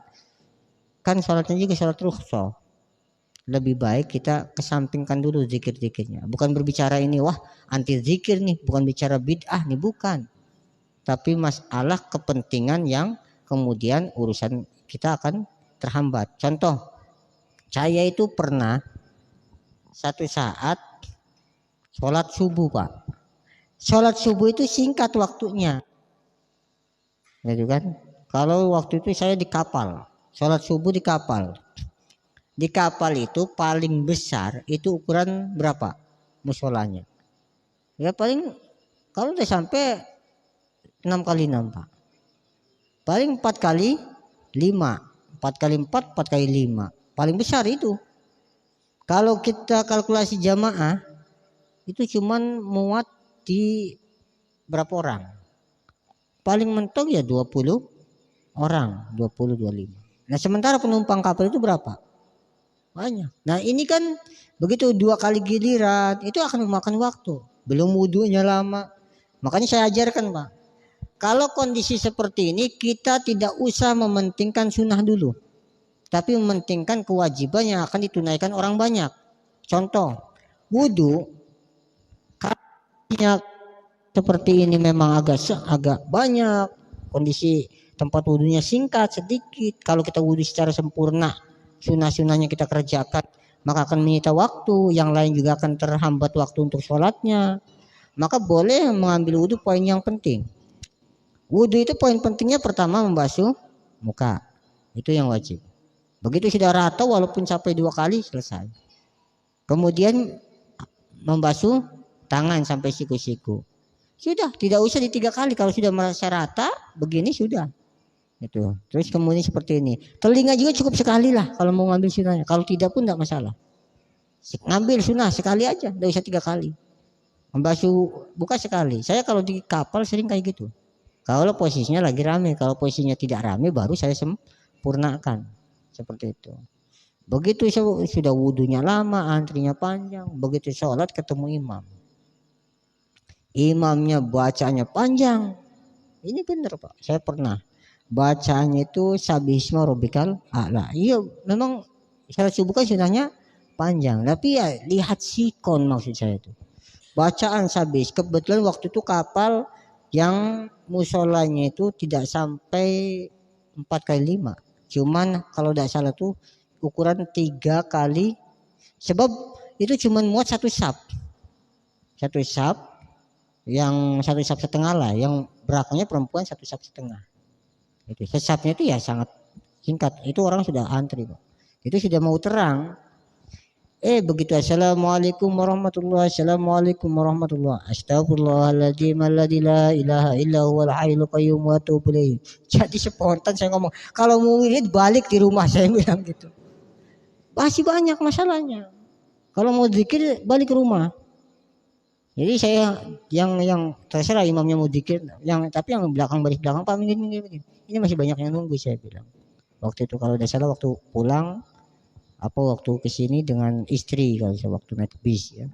kan sholatnya juga sholat rukhsah. Lebih baik kita kesampingkan dulu zikir-zikirnya. Bukan berbicara ini wah anti zikir nih, bukan bicara bid'ah nih, bukan. Tapi masalah kepentingan yang kemudian urusan kita akan terhambat. Contoh, saya itu pernah satu saat sholat subuh, Pak. Sholat subuh itu singkat waktunya, gitu kan? Kalau waktu itu saya di kapal, sholat subuh di kapal. Di kapal itu paling besar itu ukuran berapa musolanya? Ya paling kalau udah sampai 6 kali 6, Pak. Paling 4 kali 5, 4 kali 4, 4 kali 5. Paling besar itu. Kalau kita kalkulasi jamaah itu cuman muat di berapa orang? Paling mentok ya 20 orang, 20-25. Nah sementara penumpang kapal itu berapa? banyak. Nah ini kan begitu 2 kali giliran itu akan memakan waktu. Belum wudunya lama. Makanya saya ajarkan Pak. Kalau kondisi seperti ini kita tidak usah mementingkan sunnah dulu. Tapi mementingkan kewajiban yang akan ditunaikan orang banyak. Contoh, wudu kalau seperti ini memang agak banyak. Kondisi tempat wudunya singkat sedikit. Kalau kita wudu secara sempurna, sunnah-sunnahnya kita kerjakan, maka akan menyita waktu. Yang lain juga akan terhambat waktu untuk sholatnya. Maka boleh mengambil wudu poin yang penting. Wudu itu poin pentingnya pertama membasuh muka. Itu yang wajib. Begitu sudah rata walaupun sampai 2 kali selesai. Kemudian membasuh tangan sampai siku-siku. Sudah, tidak usah di 3 kali. Kalau sudah merasa rata begini sudah. Itu. Terus kemudian seperti ini. Telinga juga cukup sekali lah kalau mau ngambil sunnahnya. Kalau tidak pun tidak masalah. Ngambil sunnah sekali aja, tidak usah 3 kali. Membasuh buka sekali. Saya kalau di kapal sering kayak gitu. Kalau posisinya lagi rame, kalau posisinya tidak rame baru saya sempurnakan. Seperti itu. Begitu sudah wudunya lama, antrinya panjang, begitu sholat ketemu imam. Imamnya bacanya panjang. Ini benar Pak, saya pernah. Bacanya itu sabisma rabbikal a'la. Iya, memang sholat subuh kan sunahnya panjang, tapi ya lihat sikon maksud saya itu. Bacaan sabis, kebetulan waktu itu kapal yang musolanya itu tidak sampai 4x5. Cuman kalau tidak salah tuh ukuran 3 kali, sebab itu cuman muat 1 sap. 1 sap, yang 1 sap setengah lah, yang belakangnya perempuan 1 sap setengah. Itu sesapnya itu ya sangat singkat. Itu orang sudah antri Pak. Itu sudah mau terang. Begitu assalamualaikum warahmatullahi assalamualaikum warahmatullahi astagfirullahaladzim alladzi la ilaha illa huwal hayyul qayyum wa atubu ilaih. Jadi spontan saya ngomong, kalau mau wirid balik di rumah, saya bilang gitu. Masih banyak masalahnya. Kalau mau zikir balik ke rumah. Jadi saya yang terserah imamnya mau zikir, tapi yang belakang baris belakang Pak minggir. Ini masih banyak yang nunggu saya bilang. Waktu itu kalau tidak salah waktu pulang waktu kesini dengan istri kalau saya waktu naik bis ya.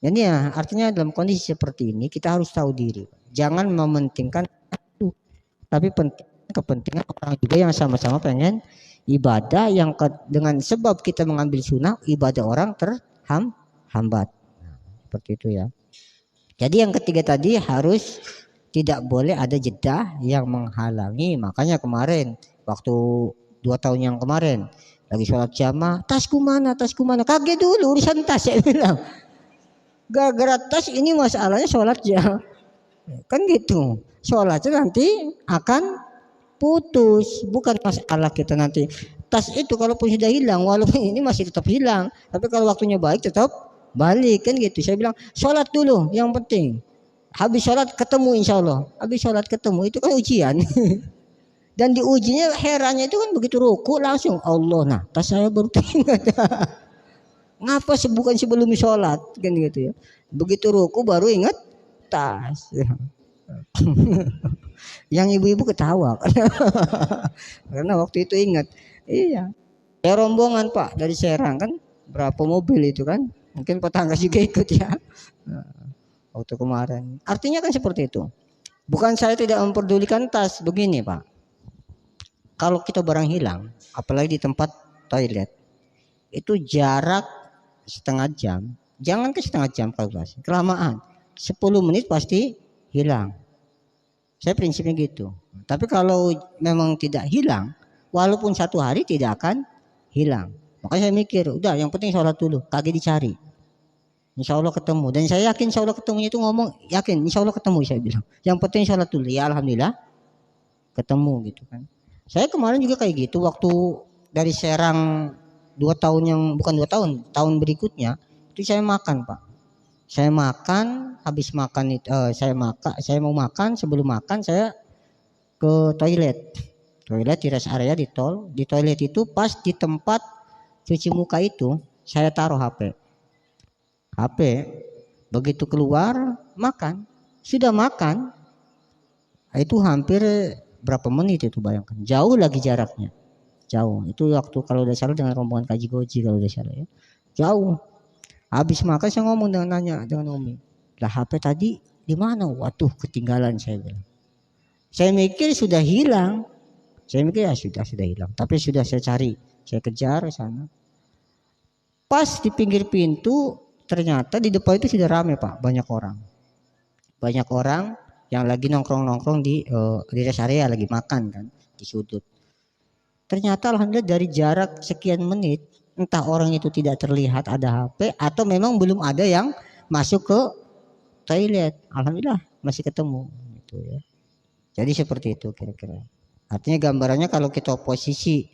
Jadi ya artinya dalam kondisi seperti ini kita harus tahu diri. Jangan mementingkan itu, tapi kepentingan orang juga yang sama-sama pengen ibadah yang dengan sebab kita mengambil sunnah ibadah orang terhambat. Seperti itu ya. Jadi yang ketiga tadi harus tidak boleh ada jeda yang menghalangi. Makanya kemarin waktu 2 tahun yang kemarin lagi sholat jamaah, tasku mana? Kaget dulu urusan tas saya bilang. Gara-gara tas ini masalahnya sholatnya. Kan gitu. Sholatnya nanti akan putus. Bukan masalah kita nanti. Tas itu kalaupun sudah hilang, walaupun ini masih tetap hilang. Tapi kalau waktunya baik tetap balik kan gitu. Saya bilang sholat dulu yang penting. Habis sholat ketemu insya Allah. Habis sholat ketemu itu kan ujian. Dan diujinya herannya itu kan begitu ruku langsung Allah. Nah tas saya baru teringat. Ngapa bukan sebelum sholat kan gitu ya. Begitu ruku baru ingat tas. Yang ibu-ibu ketawa karena waktu itu ingat. Iya. Ya rombongan Pak dari Serang kan berapa mobil itu kan. Mungkin tetangga juga ikut ya. Waktu kemarin. Artinya kan seperti itu. Bukan saya tidak memperdulikan tas. Begini Pak. Kalau kita barang hilang, apalagi di tempat toilet, itu jarak setengah jam. Jangan ke setengah jam kalkulasi, kelamaan. 10 menit pasti hilang. Saya prinsipnya gitu. Tapi kalau memang tidak hilang, walaupun 1 hari tidak akan hilang. Makanya saya mikir, udah yang penting sholat dulu, kagak dicari. Insya Allah ketemu. Dan saya yakin insya Allah ketemunya itu ngomong, yakin insya Allah ketemu saya bilang. Yang penting sholat dulu, ya alhamdulillah ketemu gitu kan. Saya kemarin juga kayak gitu waktu dari Serang 2 tahun yang bukan 2 tahun, tahun berikutnya itu saya makan Pak. Saya makan, habis makan itu saya mau makan, sebelum makan saya ke toilet. Toilet di rest area di tol. Di toilet itu pas di tempat cuci muka itu saya taruh HP. Begitu keluar makan. Sudah makan itu hampir berapa menit itu bayangkan, jauh lagi jaraknya. jauh. Itu waktu kalau udah salah dengan rombongan kaji goji kalau udah salah ya. Jauh. Habis makan saya ngomong dengan nanya dengan Umi. Lah HP tadi di mana? Waduh, ketinggalan saya bilang. Saya mikir sudah hilang. Saya mikir ya sudah hilang. Tapi sudah saya cari, saya kejar ke sana. Pas di pinggir pintu, ternyata di depan itu sudah ramai Pak, banyak orang. Banyak orang yang lagi nongkrong-nongkrong di rest area lagi makan kan di sudut. Ternyata alhamdulillah dari jarak sekian menit, entah orang itu tidak terlihat ada HP atau memang belum ada yang masuk ke toilet. Alhamdulillah masih ketemu gitu ya. Jadi seperti itu kira-kira. Artinya gambarannya kalau kita posisi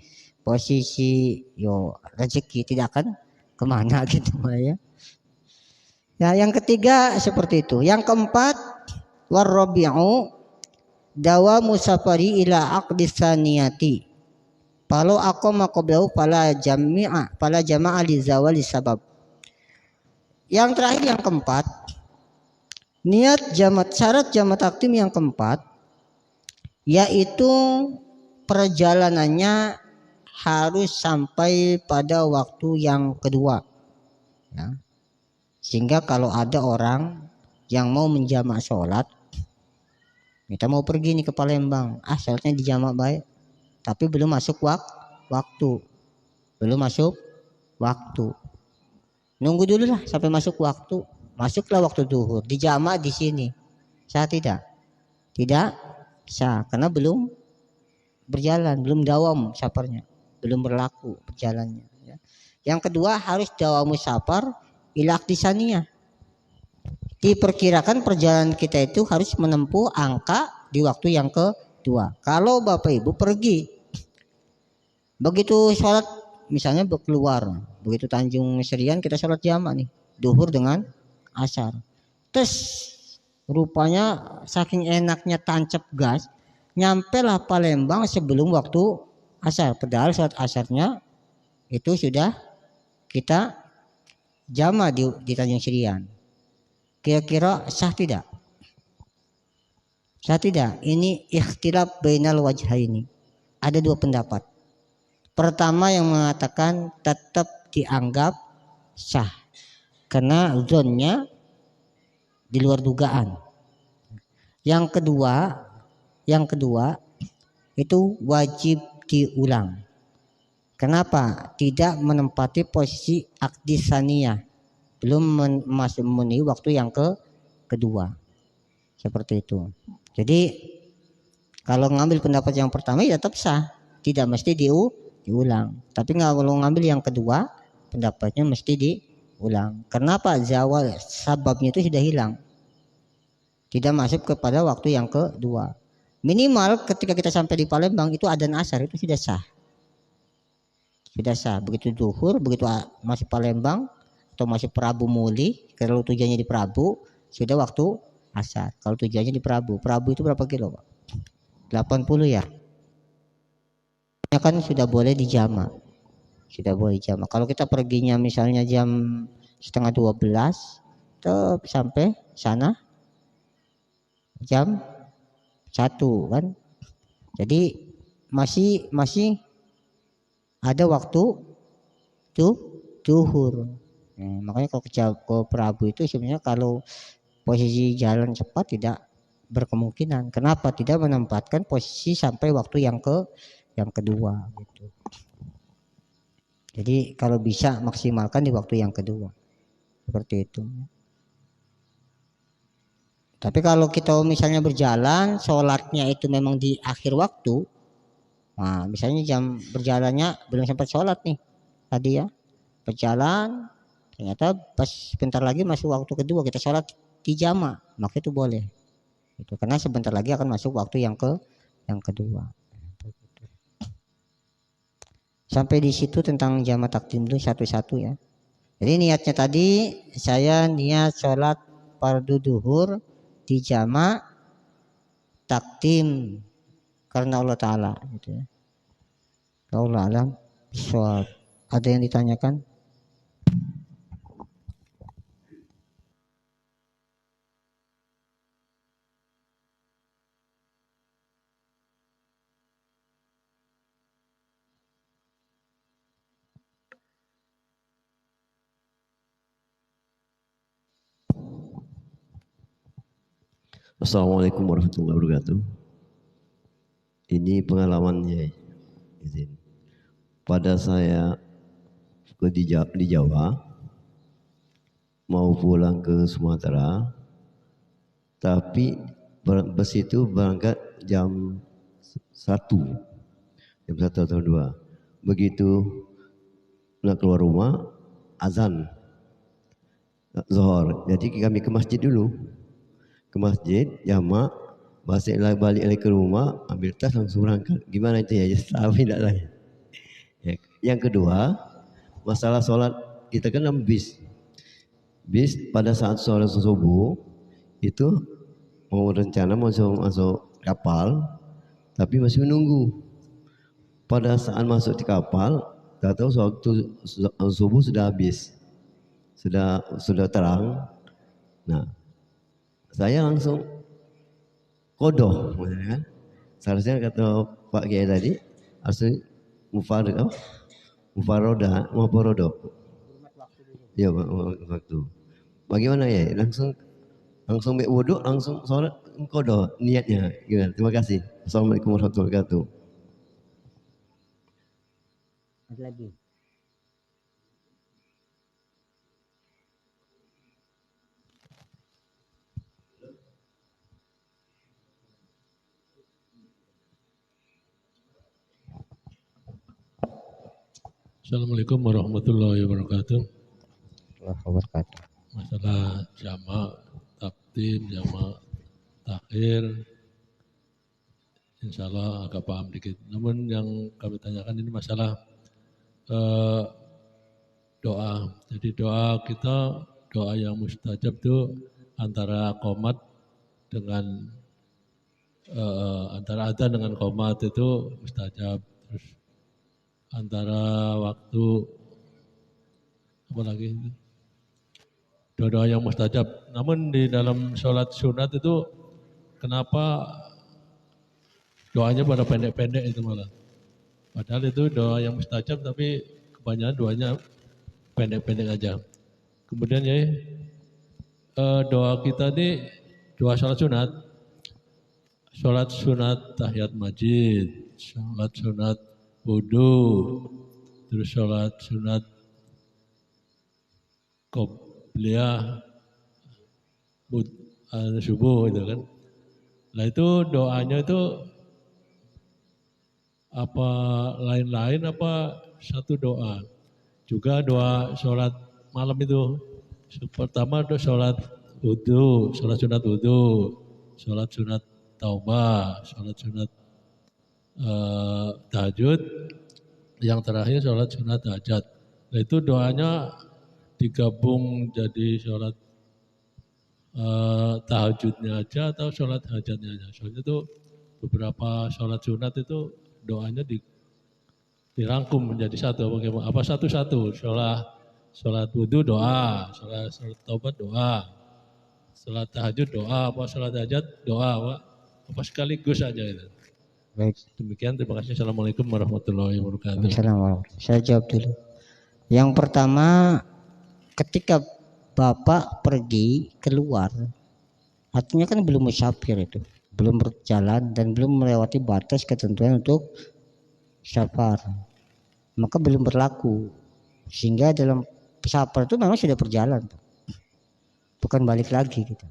rezeki tidak akan kemana gitu ya. Nah, yang ketiga seperti itu. Yang keempat warrabi'u dawamu safari ila aqdis saniyati. Kalau aku makobau pala jama'a li zawali sabab. Yang terakhir yang keempat, niat syarat jamak takdim yang keempat, yaitu perjalanannya harus sampai pada waktu yang kedua. Ya. Sehingga kalau ada orang yang mau menjamak sholat, kita mau pergi nih ke Palembang, sholatnya dijamak baik, tapi belum masuk waktu, nunggu dulu lah sampai masuk waktu, masuklah waktu zuhur, dijamak di sini, sah tidak sah karena belum berjalan, belum dawam safarnya, belum berlaku berjalannya. Ya. Yang kedua harus dawamu safar ila akdisaniyah. Diperkirakan perjalanan kita itu harus menempuh angka di waktu yang kedua. Kalau Bapak Ibu pergi, begitu sholat misalnya keluar, begitu Tanjung Serian kita sholat jamak nih, duhur dengan asar. Terus rupanya saking enaknya tancap gas, nyampe lah Palembang sebelum waktu asar. Padahal sholat asarnya itu sudah kita jamak di Tanjung Serian. Kira-kira sah tidak? Sah tidak? Ini ikhtilaf bainal wajhaini. Ada dua pendapat. Pertama yang mengatakan tetap dianggap sah karena zonnya di luar dugaan. Yang kedua itu wajib diulang. Kenapa? Tidak menempati posisi akdisaniyah, belum masuk memenuhi waktu yang kedua. Seperti itu. Jadi kalau ngambil pendapat yang pertama ya tetap sah, tidak mesti diulang. Tapi kalau ngambil yang kedua, pendapatnya mesti diulang. Kenapa? Zawal sababnya itu sudah hilang, tidak masuk kepada waktu yang kedua. Minimal ketika kita sampai di Palembang itu adzan asar itu sudah sah. Sudah sah. Begitu zuhur, begitu masih Palembang atau masih Prabu Muli, kalau tujuannya di Prabu sudah waktu asar. Kalau tujuannya di Prabu itu berapa kilo Pak? 80 ya. Ya kan sudah boleh dijamak. Sudah boleh dijamak. Kalau kita perginya misalnya jam setengah 12 tetap sampai sana jam 1 kan. Jadi masih ada waktu zuhur. Makanya kalau ke Prabu itu sebenarnya kalau posisi jalan cepat tidak berkemungkinan. Kenapa? Tidak menempatkan posisi sampai waktu yang kedua gitu. Jadi kalau bisa maksimalkan di waktu yang kedua. Seperti itu. Tapi kalau kita misalnya berjalan, sholatnya itu memang di akhir waktu. Nah, misalnya jam berjalannya belum sempat sholat nih tadi ya. Berjalan, ternyata pas sebentar lagi masuk waktu kedua kita sholat di jamak, maka itu boleh. Itu karena sebentar lagi akan masuk waktu yang kedua. Sampai di situ tentang jamak takdim dulu satu-satu ya. Jadi niatnya tadi saya niat sholat fardu duhur di jamak takdim karena Allah Ta'ala gitu ya. Allah alam bisawab. Ada yang ditanyakan? Assalamualaikum warahmatullahi wabarakatuh. Ini pengalamannya izin. Pada saya di Jawa mau pulang ke Sumatera, tapi bus itu berangkat jam 1 atau 2. Begitu nak keluar rumah azan Zuhur. Jadi kami ke masjid dulu. Ke masjid jamak, balik lagi ke rumah, ambil tas langsung berangkat. Gimana itu ya? Tapi tidak lah. Ya. Yang kedua, masalah sholat kita kan dalam bis. Bis pada saat sholat subuh itu mau rencana masuk kapal, tapi masih menunggu. Pada saat masuk di kapal, tak tahu waktu subuh sudah habis, sudah terang. Nah, saya langsung kodoh, kan? Seharusnya kata Pak Kiai tadi harus mufarodo. Ya, waktu. Bagaimana ya? Langsung wudhu, langsung sholat kodoh niatnya. Gimana? Terima kasih. Assalamualaikum warahmatullahi wabarakatuh. Ada lagi. Assalamualaikum warahmatullahi wabarakatuh. Wabarakatuh. Masalah jamak takdim, jamak takhir, insya Allah agak paham dikit. Namun yang kami tanyakan ini masalah doa. Jadi doa kita, doa yang mustajab itu antara qomat dengan antara adzan dengan qomat itu mustajab. Terus antara waktu apa lagi? Doa-doa yang mustajab. Namun di dalam sholat sunat itu kenapa doanya pada pendek-pendek itu malah. Padahal itu doa yang mustajab tapi kebanyakan doanya pendek-pendek aja. Kemudian ya doa kita ini doa sholat sunat tahiyat masjid, sholat sunat wudu, terus sholat sunat qobliyah subuh itu kan. Nah itu doanya itu apa lain-lain apa satu doa? Juga doa sholat malam itu. Pertama doa sholat wudu, sholat sunat wudu, sholat sunat taubah, sholat sunat tahajud, yang terakhir sholat sunat hajat. Nah itu doanya digabung jadi sholat tahajudnya aja atau sholat hajatnya aja. Soalnya itu beberapa sholat sunat itu doanya dirangkum menjadi satu. Apa satu-satu? Sholat wudu doa, sholat taubat doa, sholat tahajud doa, apa sholat hajat doa, apa sekaligus aja itu. Baik. Demikian, terima kasih. Assalamualaikum warahmatullahi wabarakatuh. Assalamualaikum. Saya jawab dulu. Yang pertama, ketika Bapak pergi keluar, artinya kan belum musafir itu, belum berjalan dan belum melewati batas ketentuan untuk safar, maka belum berlaku. Sehingga dalam safar itu memang sudah berjalan, bukan balik lagi kita,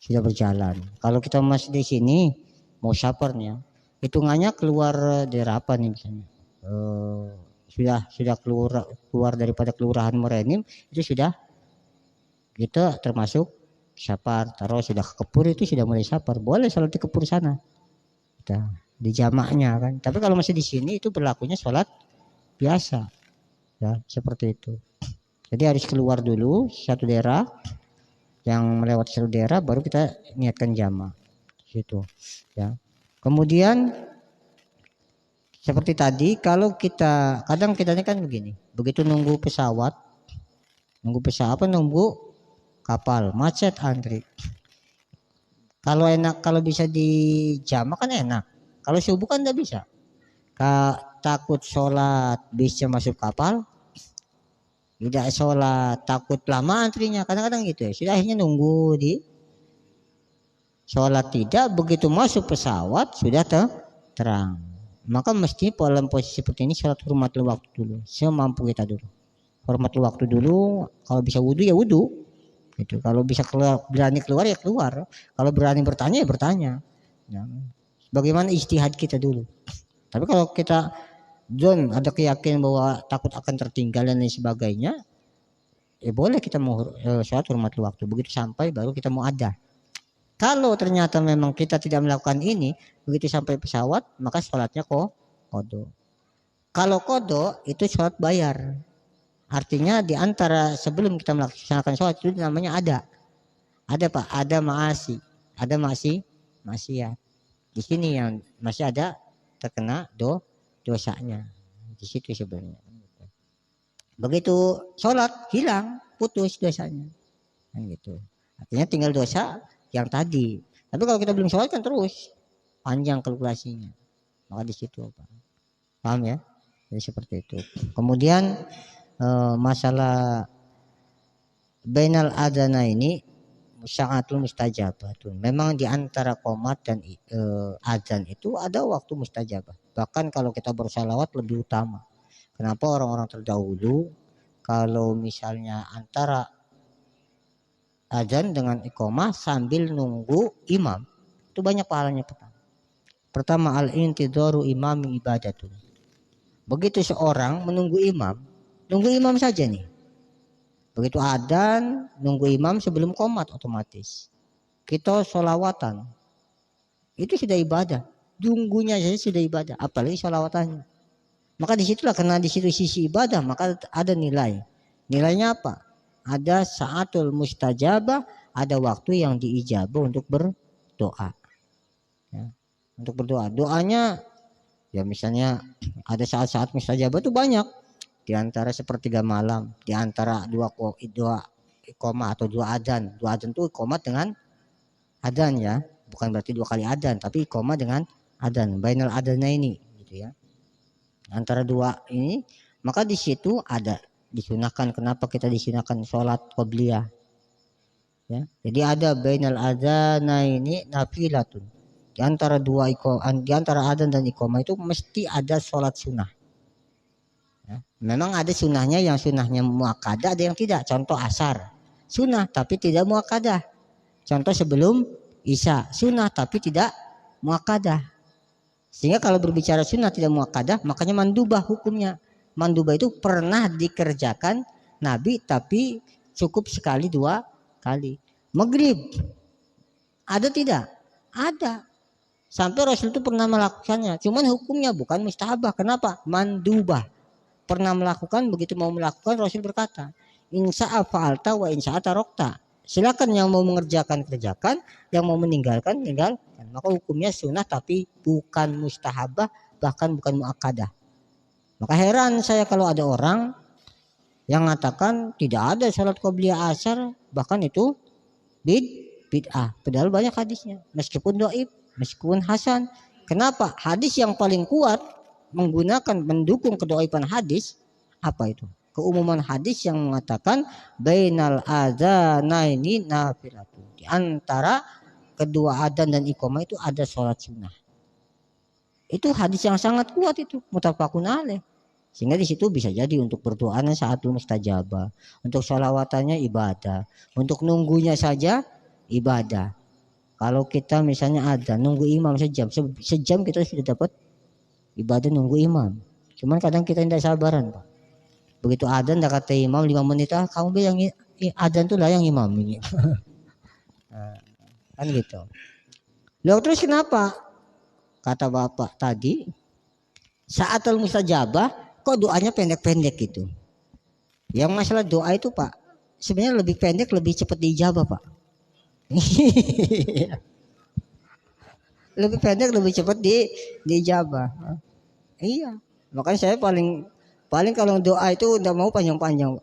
sudah berjalan. Kalau kita masih di sini mau safarnya, hitungannya keluar daerah apa nih misalnya? Sudah keluar daripada kelurahan Morenim itu sudah kita termasuk safar. Taruh sudah ke Kepur itu sudah mulai safar, boleh sholat di Kepur sana kita di jamaknya kan. Tapi kalau masih di sini itu berlakunya sholat biasa ya, seperti itu. Jadi harus keluar dulu satu daerah, yang melewati satu daerah baru kita niatkan jamak situ ya. Kemudian seperti tadi, kalau kita kadang kitanya kan begini, begitu nunggu pesawat, nunggu kapal macet antri. Kalau enak, kalau bisa di jamak kan enak. Kalau subuh kan tidak bisa. Takut sholat bisnya masuk kapal, tidak sholat takut lama antrinya, kadang-kadang gitu ya. Sudah akhirnya nunggu di Sholat tidak, begitu masuk pesawat sudah terang. Maka mesti dalam posisi seperti ini sholat hormatul waktu dulu, semampu kita dulu. Hormatul waktu dulu, kalau bisa wudu ya wudu. Gitu. Kalau bisa berani keluar ya keluar. Kalau berani bertanya ya bertanya. Ya. Bagaimana ijtihad kita dulu. Tapi kalau kita ada keyakinan bahwa takut akan tertinggal dan lain sebagainya, ya boleh kita mau sholat hormatul waktu. Begitu sampai baru kita mau ada. Kalau ternyata memang kita tidak melakukan ini, begitu sampai pesawat, maka sholatnya kodo. Kalau kodo itu sholat bayar. Artinya di antara sebelum kita melaksanakan sholat itu namanya ada. Ada Pak, ada maasi, ada maksiat. Di sini yang masih ada terkena dosanya. Di situ sebenarnya. Begitu sholat hilang, putus dosanya. Gitu. Artinya tinggal dosa yang tadi. Tapi kalau kita belum sholat kan terus panjang kalkulasinya. Maka di situ Pak. Paham ya? Jadi seperti itu. Kemudian masalah bainal adana ini sangatul mustajabah. Memang di antara qomat dan adzan itu ada waktu mustajabah. Bahkan kalau kita bersalawat lebih utama. Kenapa orang-orang terdahulu kalau misalnya antara adzan dengan iqamah sambil nunggu imam itu banyak pahalanya. Pertama al-intidharu imami ibadatun. Begitu seorang menunggu imam saja nih. Begitu adzan nunggu imam sebelum qomat otomatis. Kita sholawatan itu sudah ibadah. Tunggunya saja sudah ibadah, apalagi sholawatannya. Maka disitulah karena di situ sisi ibadah maka ada nilai. Nilainya apa? Ada saatul mustajabah, ada waktu yang diijabah untuk berdoa. Ya, untuk berdoa. Doanya ya misalnya ada saat-saat mustajabah itu banyak. Di antara sepertiga malam, di antara dua iqamah atau dua adzan. Dua adzan itu iqamah dengan adzan ya, bukan berarti dua kali adzan, tapi iqamah dengan adzan. Bainal adana ini gitu ya. Antara dua ini, maka di situ ada disunahkan. Kenapa kita disunahkan sholat qobliyah ya, jadi ada bainal adzana ini nafilatun. Di antara dua di antara adzan dan iqamah itu mesti ada sholat sunnah ya. Memang ada sunnahnya, yang sunnahnya muakkadah, ada yang tidak. Contoh asar sunnah tapi tidak muakkadah. Contoh sebelum isya sunnah tapi tidak muakkadah. Sehingga kalau berbicara sunnah tidak muakkadah, makanya mandubah hukumnya. Mandubah itu pernah dikerjakan Nabi tapi cukup sekali, dua kali. Maghrib ada tidak? Ada. Sampai Rasul itu pernah melakukannya. Cuman hukumnya bukan mustahabah. Kenapa? Mandubah. Pernah melakukan, begitu mau melakukan Rasul berkata, insya'a fa'alta wa insya'a tarokta. Silakan yang mau mengerjakan kerjakan, yang mau meninggalkan tinggalkan. Maka hukumnya sunnah tapi bukan mustahabah, bahkan bukan muakkadah. Maka heran saya kalau ada orang yang mengatakan tidak ada sholat qobliyah asar, bahkan itu bid'ah. Padahal banyak hadisnya, meskipun dhaif, meskipun hasan. Kenapa? Hadis yang paling kuat mendukung kedhaifan hadis apa itu? Keumuman hadis yang mengatakan bainal adzanaini nafilatun. Di antara kedua adzan dan iqamah itu ada sholat sunnah. Itu hadis yang sangat kuat itu, muttafaqun alaih. Sehingga di situ bisa jadi untuk berdoa saat mustajabah, untuk sholawatannya ibadah, untuk nunggunya saja ibadah. Kalau kita misalnya ada nunggu imam sejam kita sudah dapat ibadah nunggu imam. Cuman kadang kita tidak sabaran Pak. Begitu adzan dah kata imam 5 menit, kamu bilang adzan itu lah yang imam ini. Kan gitu. Lalu terus kenapa? Kata bapak tadi, saatul mustajabah kok doanya pendek-pendek gitu. Yang masalah doa itu Pak, sebenarnya lebih pendek lebih cepat diijabah Pak. Lebih pendek lebih cepat diijabah. Iya, makanya saya paling kalau doa itu enggak mau panjang-panjang.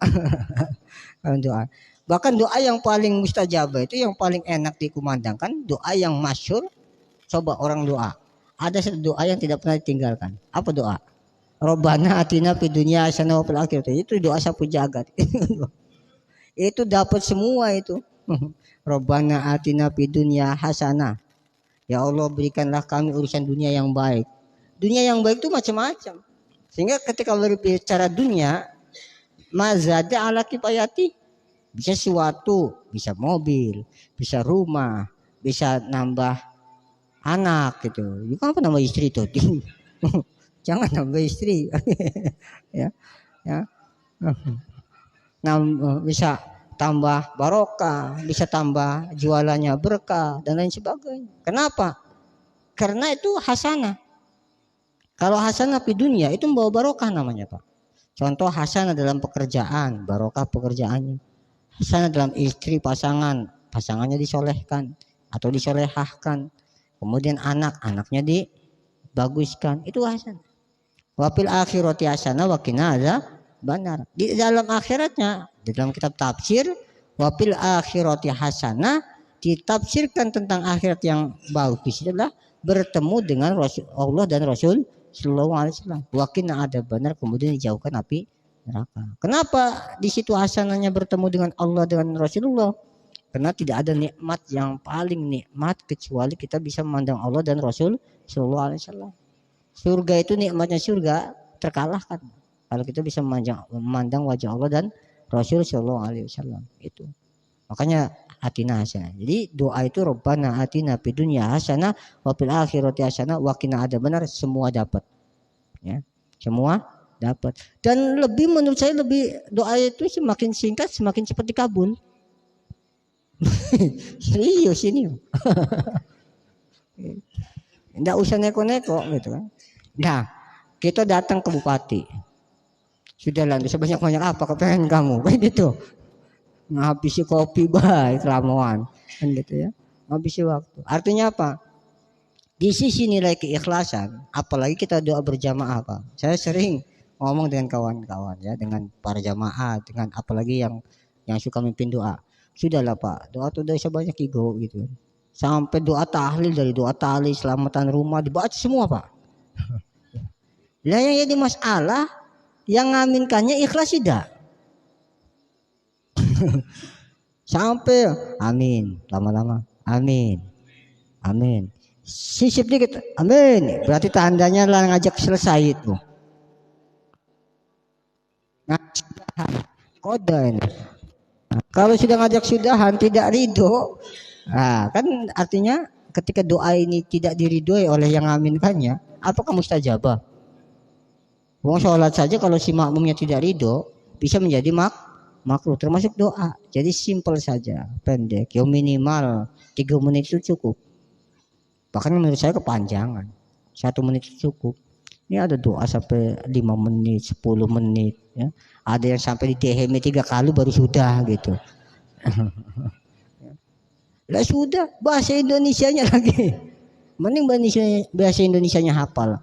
Kalau doa. Bahkan doa yang paling mustajabah itu yang paling enak dikumandangkan, doa yang masyhur. Coba orang doa. Ada satu doa yang tidak pernah ditinggalkan. Apa doa? Rabbana atina fid dunya hasanah wa fil akhirati. Itu doa sapu jagat. Itu dapat semua itu. Rabbana atina fid dunya hasanah. Ya Allah, berikanlah kami urusan dunia yang baik. Dunia yang baik itu macam-macam. Sehingga ketika berbicara dunia, mazada ala kifayati. Bisa sesuatu, bisa mobil, bisa rumah, bisa nambah anak gitu. Juga apa nambah istri tuh? Jangan nambah istri. Ya, ya. Bisa tambah barokah, bisa tambah jualannya berkah dan lain sebagainya. Kenapa? Karena itu hasanah. Kalau hasanah di dunia itu membawa barokah namanya, Pak. Contoh hasanah dalam pekerjaan, barokah pekerjaannya. Hasanah dalam istri, pasangannya disolehkan atau disolehahkan. Kemudian anaknya dibaguskan. Itu hasanah. Wa fil akhirati hasanah wa qina adzabannar. Di dalam akhiratnya, di dalam kitab tafsir, wa fil akhirati hasanah, ditafsirkan tentang akhirat yang bagus adalah bertemu dengan Allah dan Rasul sallallahu alaihi wasallam. Wa qina adzabannar, kemudian dijauhkan api neraka. Kenapa di situ hasanahnya bertemu dengan Allah dengan Rasulullah? Karena tidak ada nikmat yang paling nikmat kecuali kita bisa memandang Allah dan Rasul sallallahu alaihi wasallam. Surga itu nikmatnya surga terkalahkan kalau kita bisa memandang wajah Allah dan Rasul sallallahu alaihi wasallam itu. Makanya atina hasanah. Jadi doa itu Rabbana atina fid dunya hasanah wa fil akhirati hasanah wa qina adzabannar, semua dapat. Ya. Semua dapat. Dan lebih menurut saya lebih doa itu semakin singkat semakin cepat dikabul. Serius ini. Enggak usah neko-neko gitu kan. Nah, kita datang ke bupati. Sudahlah, bisa banyak-banyak apa kepengen kamu, kayak gitu. Ngabisi kopi baik ramuan, kan gitu ya. Ngabisi waktu. Artinya apa? Di sisi nilai keikhlasan, apalagi kita doa berjamaah, Pak. Saya sering ngomong dengan kawan-kawan ya, dengan para jamaah, dengan apalagi yang suka mimpin doa. Sudahlah, Pak, doa tuh udah sebanyak ego gitu. Sampai doa tahlil, dari doa tahlil selamatan rumah dibaca semua, Pak. Lah yang jadi masalah yang ngaminkannya ikhlas tidak. Sampai amin lama-lama, amin, amin. Sisip dikit, amin. Berarti tandanya lah ngajak selesai itu. Kode. Nah, kalau sudah ngajak sudahan tidak ridho, nah, kan artinya ketika doa ini tidak diridhoi oleh yang ngaminkannya, apakah mustajabah? Wong sholat saja kalau si makmumnya tidak ridho bisa menjadi makruh termasuk doa. Jadi simpel saja, pendek. Yo minimal 3 menit itu cukup. Bahkan menurut saya kepanjangan. 1 menit itu cukup. Ini ada doa sampai 5 menit, 10 menit. Ya. Ada yang sampai di DHM 3 kali baru sudah gitu. Lah sudah bahasa Indonesianya lagi. Mending bahasa Indonesianya hafal.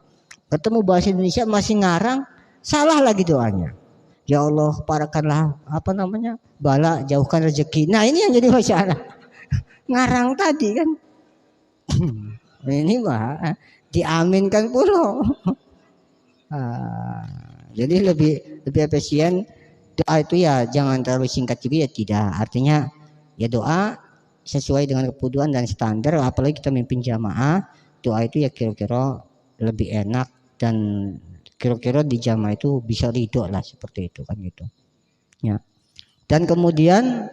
Ketemu bahasa Indonesia masih ngarang, salah lagi doanya. Ya Allah, parakanlah bala, jauhkan rezeki. Nah ini yang jadi masalah. Ngarang tadi kan. Ini mah diaminkan pula. Jadi lebih efisien doa itu ya jangan terlalu singkat juga ya tidak. Artinya ya doa sesuai dengan kebutuhan dan standar. Apalagi kita mimpin jamaah, doa itu ya kira-kira lebih enak dan kira-kira di jamaah itu bisa ridho lah seperti itu kan gitu. Ya. Dan kemudian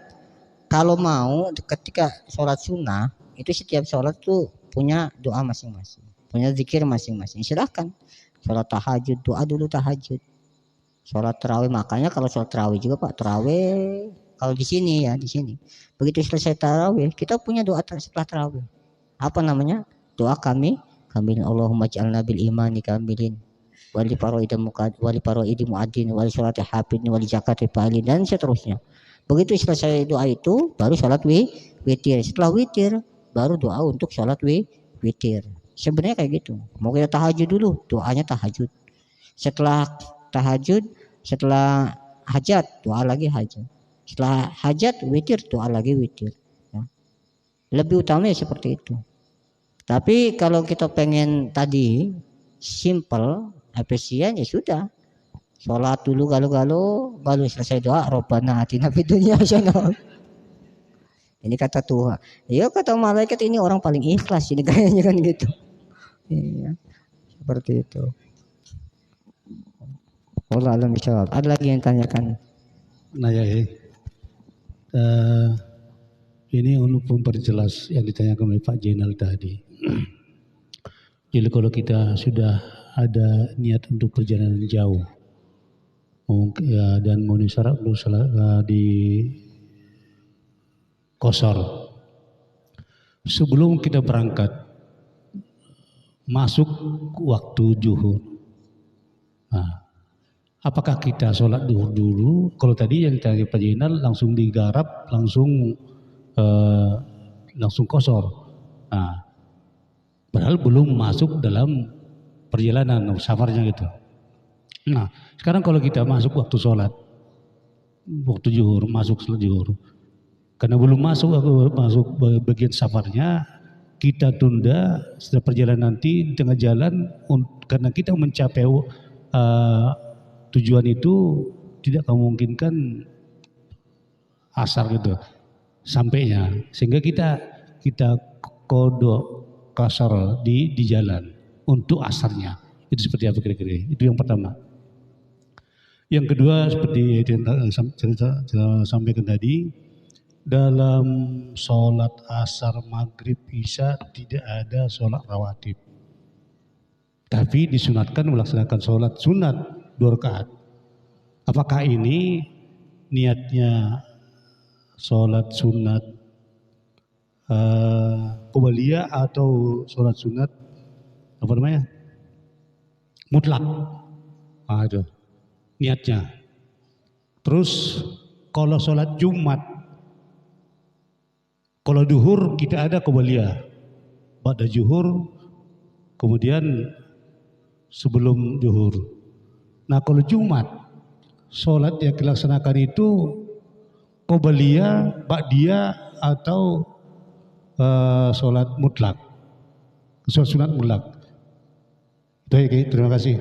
kalau mau ketika sholat sunnah itu setiap sholat tuh punya doa masing-masing, punya zikir masing-masing. Silahkan sholat tahajud, doa dulu tahajud. Sholat tarawih, makanya kalau sholat tarawih juga Pak, tarawih kalau di sini ya di sini. Begitu selesai tarawih kita punya doa setelah tarawih. Apa namanya? Doa kami Allahumma ja'alna bil imani kamilin wali paroidi muadzin wali sholati hafidin wali zakati fa'ilin dan seterusnya. Begitu selesai doa itu baru sholat witir. Setelah witir baru doa untuk sholat witir. Sebenarnya kayak gitu. Mau kita tahajud dulu, doanya tahajud. Setelah tahajud, setelah hajat, doa lagi hajat. Setelah hajat witir, doa lagi witir. Ya. Lebih utama ya seperti itu. Tapi kalau kita pengen tadi simple, efisien ya sudah. Sholat dulu galau-galau, baru selesai doa Rabbana atina fid dunya hasanah. Ini kata Tuhan. Ya kata malaikat ini orang paling ikhlas ini kayaknya kan gitu. Iya, seperti itu. Allah alam bisawab. Ada lagi yang tanyakan? Nah ya, ini untuk memperjelas yang ditanyakan oleh Pak Jenal tadi. Jadi kalau kita sudah ada niat untuk perjalanan jauh, dan memenuhi syarat di Qashar, sebelum kita berangkat masuk waktu zuhur. Nah, apakah kita sholat zuhur dulu? Kalau tadi yang ditanya Pak Jenal langsung digarap, langsung Qashar. Nah, padahal belum masuk dalam perjalanan safarnya gitu. Nah, sekarang kalau kita masuk waktu sholat, waktu zuhur, masuk sholat zuhur, karena belum masuk bagian safarnya, kita tunda setelah perjalanan nanti di tengah jalan, karena kita mencapai tujuan itu tidak memungkinkan asar gitu sampainya, sehingga kita kodok kasar di jalan untuk asarnya. Itu seperti apa kira-kira? Itu yang pertama. Yang kedua seperti yang saya sampaikan tadi, dalam sholat asar, maghrib, isya tidak ada sholat rawatib. Tapi disunatkan melaksanakan sholat sunat 2 rakaat. Apakah ini niatnya sholat sunat qobliyah atau sholat sunat apa namanya mutlak? Nah, itu niatnya. Terus kalau sholat Jumat, kalau duhur kita ada qobliyah, ba'da zuhur, kemudian sebelum duhur. Nah kalau Jumat, sholat yang dilaksanakan itu qobliyah, ba'diyah atau sholat mutlak, sholat sunat mutlak. Baik, terima kasih.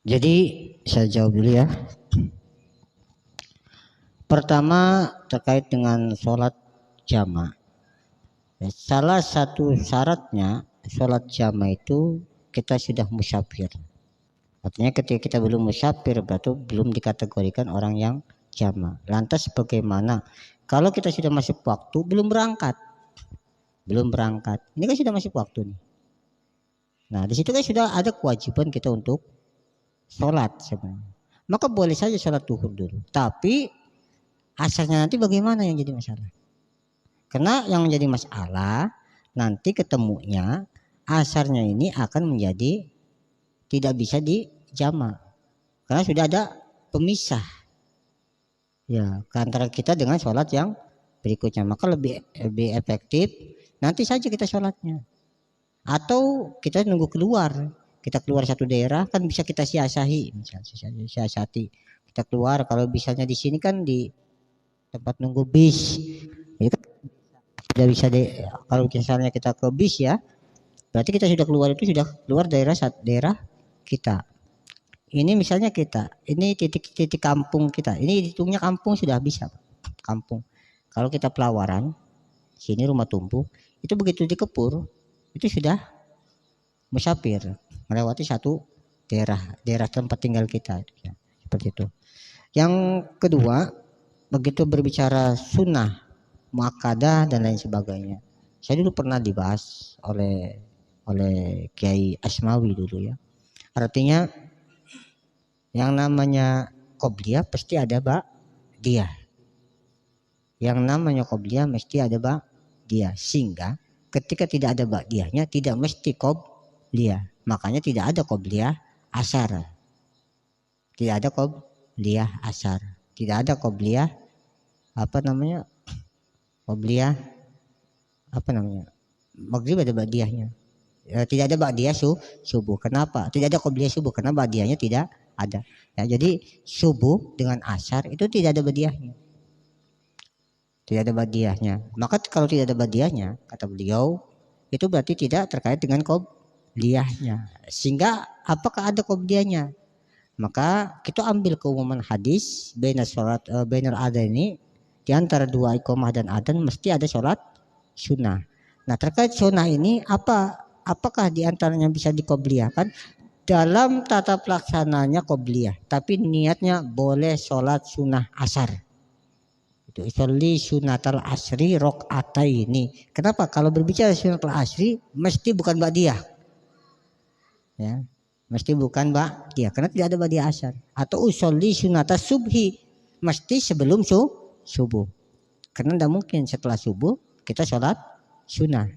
Jadi saya jawab dulu ya. Pertama terkait dengan sholat jamaah. Salah satu syaratnya sholat jamaah itu kita sudah musafir. Artinya ketika kita belum musafir berarti belum dikategorikan orang yang jamaah. Lantas bagaimana kalau kita sudah masuk waktu belum berangkat? Belum berangkat. Ini kan sudah masuk waktu nih. Nah, di situ kan sudah ada kewajiban kita untuk sholat sebenarnya. Maka boleh saja sholat duhur dulu. Tapi asarnya nanti bagaimana yang jadi masalah? Karena yang menjadi masalah nanti ketemunya asarnya ini akan menjadi tidak bisa dijama. Karena sudah ada pemisah. Ya, antara kita dengan sholat yang berikutnya. Maka lebih efektif nanti saja kita sholatnya. Atau kita nunggu keluar. Kita keluar satu daerah kan bisa kita siasati. Kita keluar kalau misalnya di sini kan di tempat nunggu bis. Itu kan sudah bisa kalau misalnya kita ke bis ya, berarti kita sudah keluar daerah kita. Ini misalnya ini titik kampung kita. Ini hitungnya kampung sudah bisa. Kampung. Kalau kita pelawaran, sini rumah tumpuk, itu begitu dikepur, itu sudah musafir, melewati satu daerah tempat tinggal kita. Ya, seperti itu. Yang kedua, begitu berbicara sunnah, muakkadah dan lain sebagainya. Saya dulu pernah dibahas oleh Kiai Asmawi dulu ya. Artinya yang namanya qobliyah pasti ada ba'diyah. Yang namanya qobliyah mesti ada ba'diyah. Sehingga ketika tidak ada ba'diyahnya tidak mesti qobliyah. Makanya tidak ada qobliyah asar. Tidak ada qobliyah asar. Tidak ada qobliyah qobliyah maghrib ada ba'diyahnya. Tidak ada ba'diyah subuh. Kenapa? Tidak ada qobliyah subuh karena ba'diyahnya tidak ada. Ya, jadi subuh dengan asar itu tidak ada ba'diyahnya. Tidak ada ba'diyahnya. Maka kalau tidak ada ba'diyahnya, kata beliau, itu berarti tidak terkait dengan qobliyahnya. Sehingga apakah ada qobliyahnya? Maka kita ambil keumuman hadis bainar adzan ini, di antara dua iqamah dan adzan mesti ada sholat sunnah. Nah terkait sunnah ini apakah di antaranya bisa dikobliyahkan? Dalam tata pelaksananya qobliyah, tapi niatnya boleh sholat sunnah asar. Itu sholli sunnatal asri rok'ataini. Kenapa? Kalau berbicara sunnatal asri mesti bukan ba'diyah. Ya, mesti bukan ba'diyah karena tidak ada ba'diyah asar. Atau usolli sunnatas subhi, mesti sebelum subuh. Karena tidak mungkin setelah subuh kita sholat sunnah.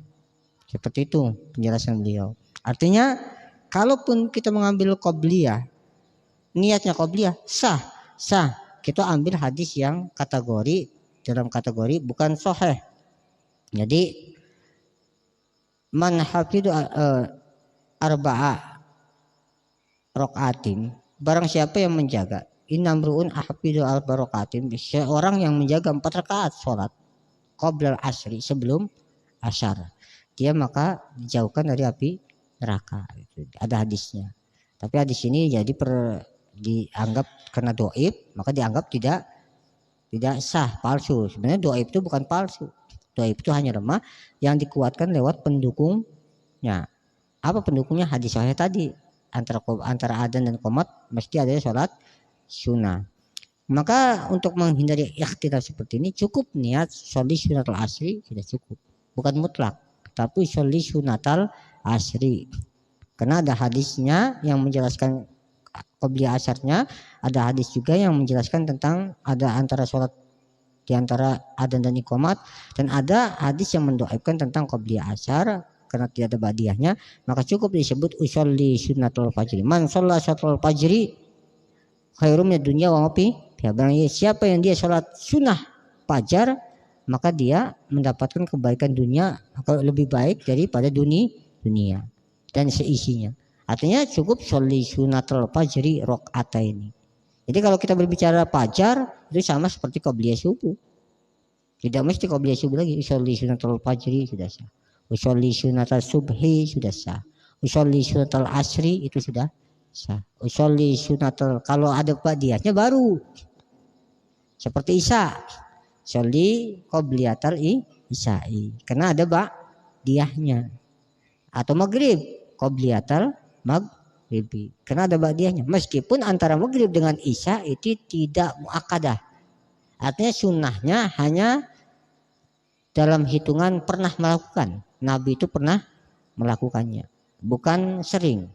Seperti itu penjelasan beliau. Artinya kalaupun kita mengambil qobliyah, niatnya qobliyah sah. Kita ambil hadis yang dalam kategori bukan sahih. Jadi man hafidhu arba'a raqatin, barang siapa yang menjaga, innamruun ahfidhu arba'a raqatin, seorang yang menjaga 4 rakaat salat qoblal asri, sebelum asar, dia maka dijauhkan dari api neraka. Ada hadisnya. Tapi hadis ini jadi dianggap karena doib, maka dianggap tidak sah, palsu. Sebenarnya doib itu bukan palsu. Doib itu hanya lemah yang dikuatkan lewat pendukungnya. Apa pendukungnya? Hadis sahih tadi. Antara adzan dan qomat mesti ada sholat sunnah. Maka untuk menghindari ikhtilaf seperti ini cukup niat sholli sunnatal asri sudah cukup. Bukan mutlak, tapi sholli sunnatal asri. Karena ada hadisnya yang menjelaskan qobliyah asarnya, ada hadis juga yang menjelaskan tentang ada antara sholat di antara adzan dan iqamat, dan ada hadis yang mendoaibkan tentang qobliyah asar karena tidak ada ba'diyahnya, maka cukup disebut usolli sunnatul fajri. Man shalla sunnatul fajri khairum minad dunya wa ma fiha. Siapa yang dia sholat sunnah fajar, maka dia mendapatkan kebaikan dunia atau lebih baik daripada dunia dan seisinya. Artinya cukup sholli sunnatul fajri raq'ataini. Jadi kalau kita berbicara fajar itu sama seperti qobliyah subuh. Tidak mesti qobliyah subuh lagi. Sholli sunnatul fajri sudah sah. Sholli sunnatul subhi sudah sah. Sholli sunnatul asri itu sudah sah. Sholli sunnatul, kalau ada ba'diyahnya baru. Seperti isya. Sholli qobliyatal isya'i. Karena ada ba'diyahnya. Atau maghrib qobliyatal maghribi, karena ada ba'diyahnya. Meskipun antara maghrib dengan isya itu tidak muakkadah, artinya sunnahnya hanya dalam hitungan pernah melakukan. Nabi itu pernah melakukannya, bukan sering.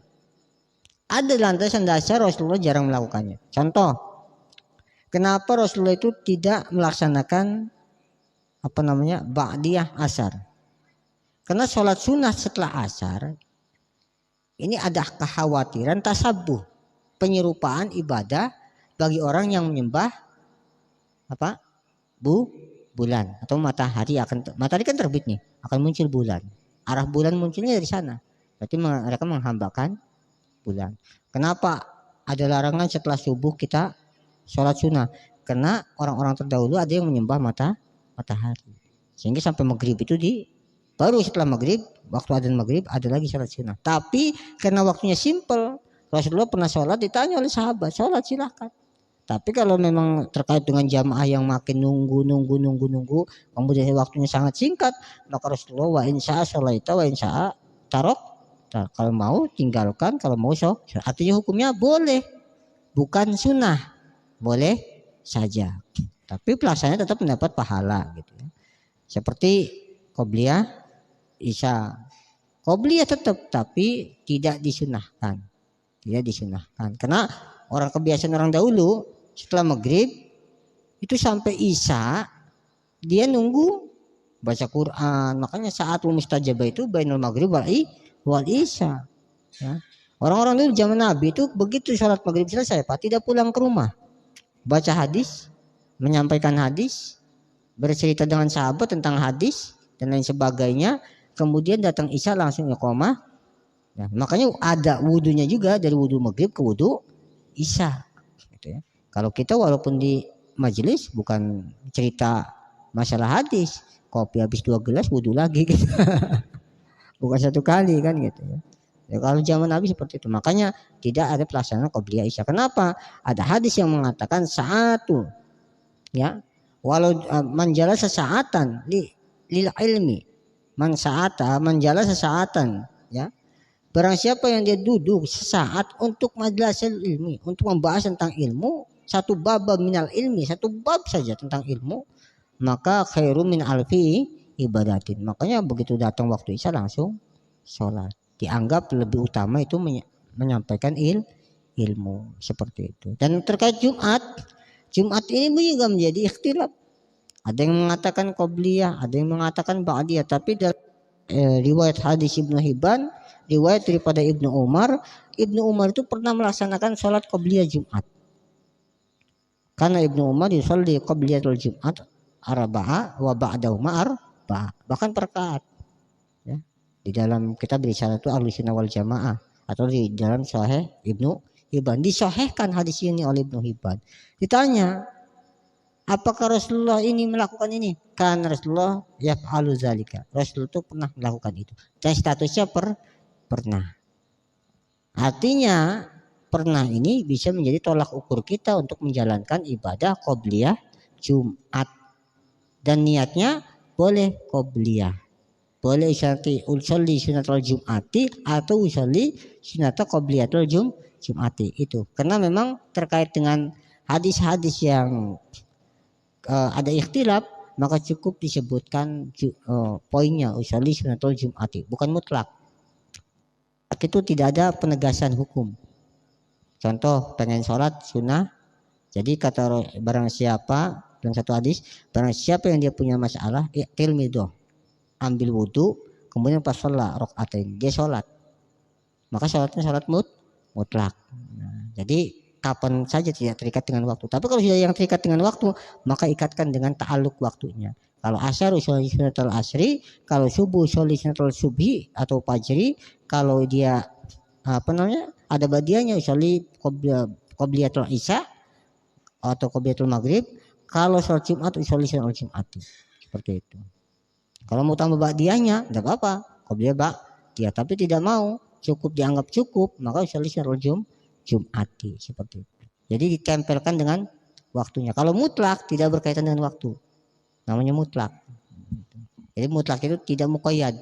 Ada landasan dasar Rasulullah jarang melakukannya. Contoh, kenapa Rasulullah itu tidak melaksanakan ba'diyah asar? Karena sholat sunnah setelah asar ini ada kekhawatiran tasabuh, penyerupaan ibadah bagi orang yang menyembah bulan atau matahari. Matahari kan terbit nih, akan muncul bulan. Arah bulan munculnya dari sana. Berarti mereka menghambakan bulan. Kenapa ada larangan setelah subuh kita sholat sunnah? Karena orang-orang terdahulu ada yang menyembah matahari. Sehingga sampai maghrib itu baru setelah maghrib, waktu adzan maghrib ada lagi sholat sunnah. Tapi karena waktunya simple, Rasulullah pernah sholat, ditanya oleh sahabat, sholat silahkan. Tapi kalau memang terkait dengan jamaah yang makin nunggu, kemudian waktunya sangat singkat, maka Rasulullah wa insya'a sholaita wa insya'a tarok. Nah, kalau mau tinggalkan, kalau mau sholat. Artinya hukumnya boleh, bukan sunnah, boleh saja. Tapi pelaksanaannya tetap mendapat pahala gitu ya. Seperti qobliyah isya, qobliyah tetap, tapi tidak disunahkan. Karena orang kebiasaan orang dahulu setelah maghrib itu sampai isya dia nunggu baca Quran. Makanya saat mustajabah itu bainal maghrib wal isya. Ya. Orang-orang dulu zaman Nabi itu begitu sholat maghrib selesai, Pak, tidak pulang ke rumah, baca hadis, menyampaikan hadis, bercerita dengan sahabat tentang hadis dan lain sebagainya. Kemudian datang isya langsung iqamah. Nah, makanya ada wudunya juga dari wudu maghrib ke wudu isya. Gitu ya. Kalau kita walaupun di majelis bukan cerita masalah hadis, kopi habis 2 gelas wudu lagi gitu. Bukan 1 kali kan gitu ya. Ya, kalau zaman Nabi seperti itu. Makanya tidak ada pelaksanaan qobliyah isya. Kenapa? Ada hadis yang mengatakan sa'atu, ya, walau manjala sesaatan lil ilmi, man sa'ata manjala sesaatan, ya. Barang siapa yang dia duduk sesaat untuk majlisul ilmi, untuk membahas tentang ilmu, satu bab minal ilmi, satu bab saja tentang ilmu, maka khairum min alfi ibadatin. Makanya begitu datang waktu isya langsung sholat. Dianggap lebih utama itu menyampaikan ilmu seperti itu. Dan terkait Jumat ini juga menjadi ikhtilaf. Ada yang mengatakan qobliyah, ada yang mengatakan ba'diyah. Tapi dari riwayat hadis Ibnu Hibban, riwayat daripada Ibnu Umar itu pernah melaksanakan sholat qobliyah Jumat. Karena Ibnu Umar yusalli qobliyatul Jumat arba'a wa ba'dahuma arba'a. Bahkan perkaat. Ya. Di dalam kitab Risalah itu Ahlussunnah wal Jamaah atau di dalam Sahih Ibnu Hibban, disahihkan hadis ini oleh Ibnu Hibban. Ditanya, apakah Rasulullah ini melakukan ini? Kan Rasulullah yaf'alu zalika. Rasul itu pernah melakukan itu. Dan statusnya pernah. Artinya pernah ini bisa menjadi tolak ukur kita untuk menjalankan ibadah qobliyah Jumat. Dan niatnya boleh qobliyah. Boleh usolli sunatul Jum'ati atau usolli sunatul qobliyatul Jum'ati. Itu karena memang terkait dengan hadis-hadis yang ada ikhtilaf, maka cukup disebutkan poinnya usolli sunatul Jum'ati, bukan mutlak. Itu tidak ada penegasan hukum. Contoh pengen sholat sunnah, jadi kata barang siapa dalam satu hadis, barang siapa yang dia punya masalah tilmidoh, ambil wudhu, kemudian pas sholat rokaatain dia sholat, maka sholatnya sholat mutlak. Nah, jadi kapan saja tidak terikat dengan waktu. Tapi kalau sudah yang terikat dengan waktu, maka ikatkan dengan ta'aluk waktunya. Kalau asyar usolli sunatul asri, kalau subuh usolli sunatul subhi atau fajri, kalau dia ada badiahnya usolli qobliyatul isya atau qobliyatul maghrib. Kalau sholat Jumat usolli sunatul Jum'ati. Seperti itu. Kalau mau tambah ba'diyahnya tidak apa-apa, qobliyah ba'diyah, tapi tidak mau, cukup dianggap cukup, maka usolli sunatul Jum'ati seperti itu. Jadi ditempelkan dengan waktunya. Kalau mutlak tidak berkaitan dengan waktu, namanya mutlak. Jadi mutlak itu tidak muqayyad.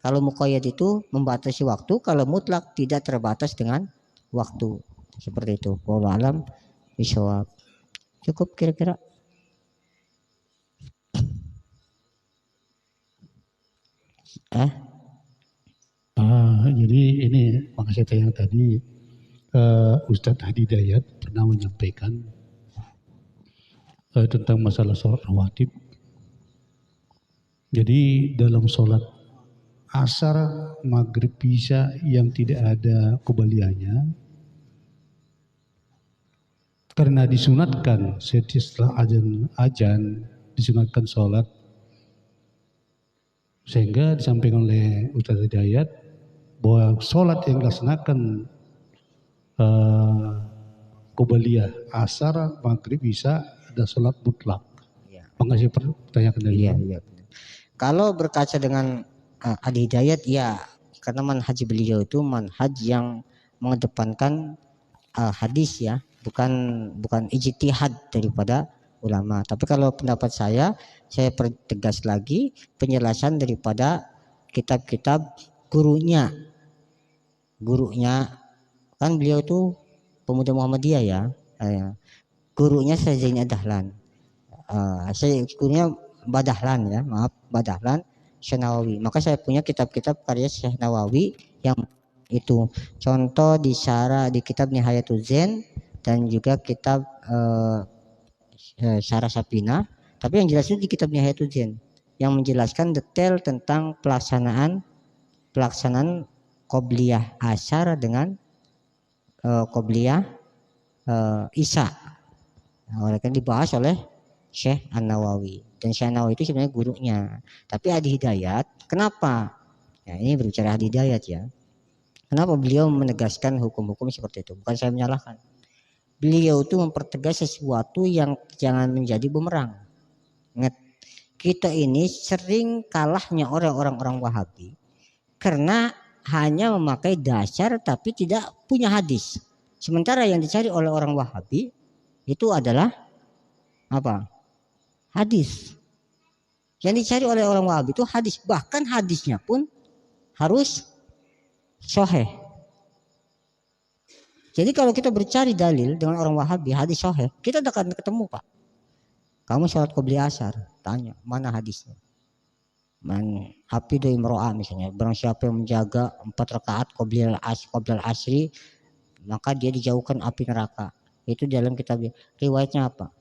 Kalau muqayyad itu membatasi waktu, kalau mutlak tidak terbatas dengan waktu. Seperti itu. Wallahu a'lam bishawab. Cukup kira-kira. Jadi ini makasih yang tadi Ustadz Hadi Dayat pernah menyampaikan tentang masalah sholat rawatib. Jadi dalam sholat asar, maghrib, isya yang tidak ada qobliyahnya, karena disunatkan setelah ajan disunatkan sholat, sehingga disampaikan oleh Ustadz Hidayat bahwa sholat yang dilaksanakan qobliyah asar, maghrib, isya ada sholat mutlak. Ya. Makasih pertanyaan dari Iya. Kalau berkaca dengan Adi Hidayat, ya karena manhaj beliau itu manhaj yang mengedepankan hadis, ya, bukan ijtihad daripada ulama. Tapi kalau pendapat saya pertegas lagi penjelasan daripada kitab-kitab gurunya kan beliau itu pemuda Muhammadiyah, ya. Gurunya Syekh Zaini Dahlan, gurunya Badahlan, ya, maaf, Badahlan Syekh Nawawi. Maka saya punya kitab-kitab karya Syekh Nawawi yang itu contoh di kitab Nihayatul Zen dan juga kitab Syarah Sapina. Tapi yang jelas itu di kitab Nihayatul Zen yang menjelaskan detail tentang pelaksanaan qobliyah asar dengan qobliyah isya. Oleh kan dibahas oleh Syekh An-Nawawi, dan Syekh An-Nawawi itu sebenarnya gurunya. Tapi Adi Hidayat, kenapa? Ya, ini berbicara Adi Hidayat, ya. Kenapa beliau menegaskan hukum-hukum seperti itu? Bukan saya menyalahkan. Beliau itu mempertegas sesuatu yang jangan menjadi bumerang. Ingat, kita ini sering kalahnya orang-orang Wahabi karena hanya memakai dasar tapi tidak punya hadis. Sementara yang dicari oleh orang Wahabi itu adalah apa? Hadis. Yang dicari oleh orang Wahabi itu hadis, bahkan hadisnya pun harus sahih. Jadi kalau kita bercari dalil dengan orang Wahabi hadis sahih, kita tidak akan ketemu, Pak. Kamu sholat qobliyah asar, tanya mana hadisnya? Man hafidu imro'a misalnya, barang siapa yang menjaga 4 rakaat qobliyah asri, maka dia dijauhkan api neraka. Itu dalam kitab. Riwayatnya apa?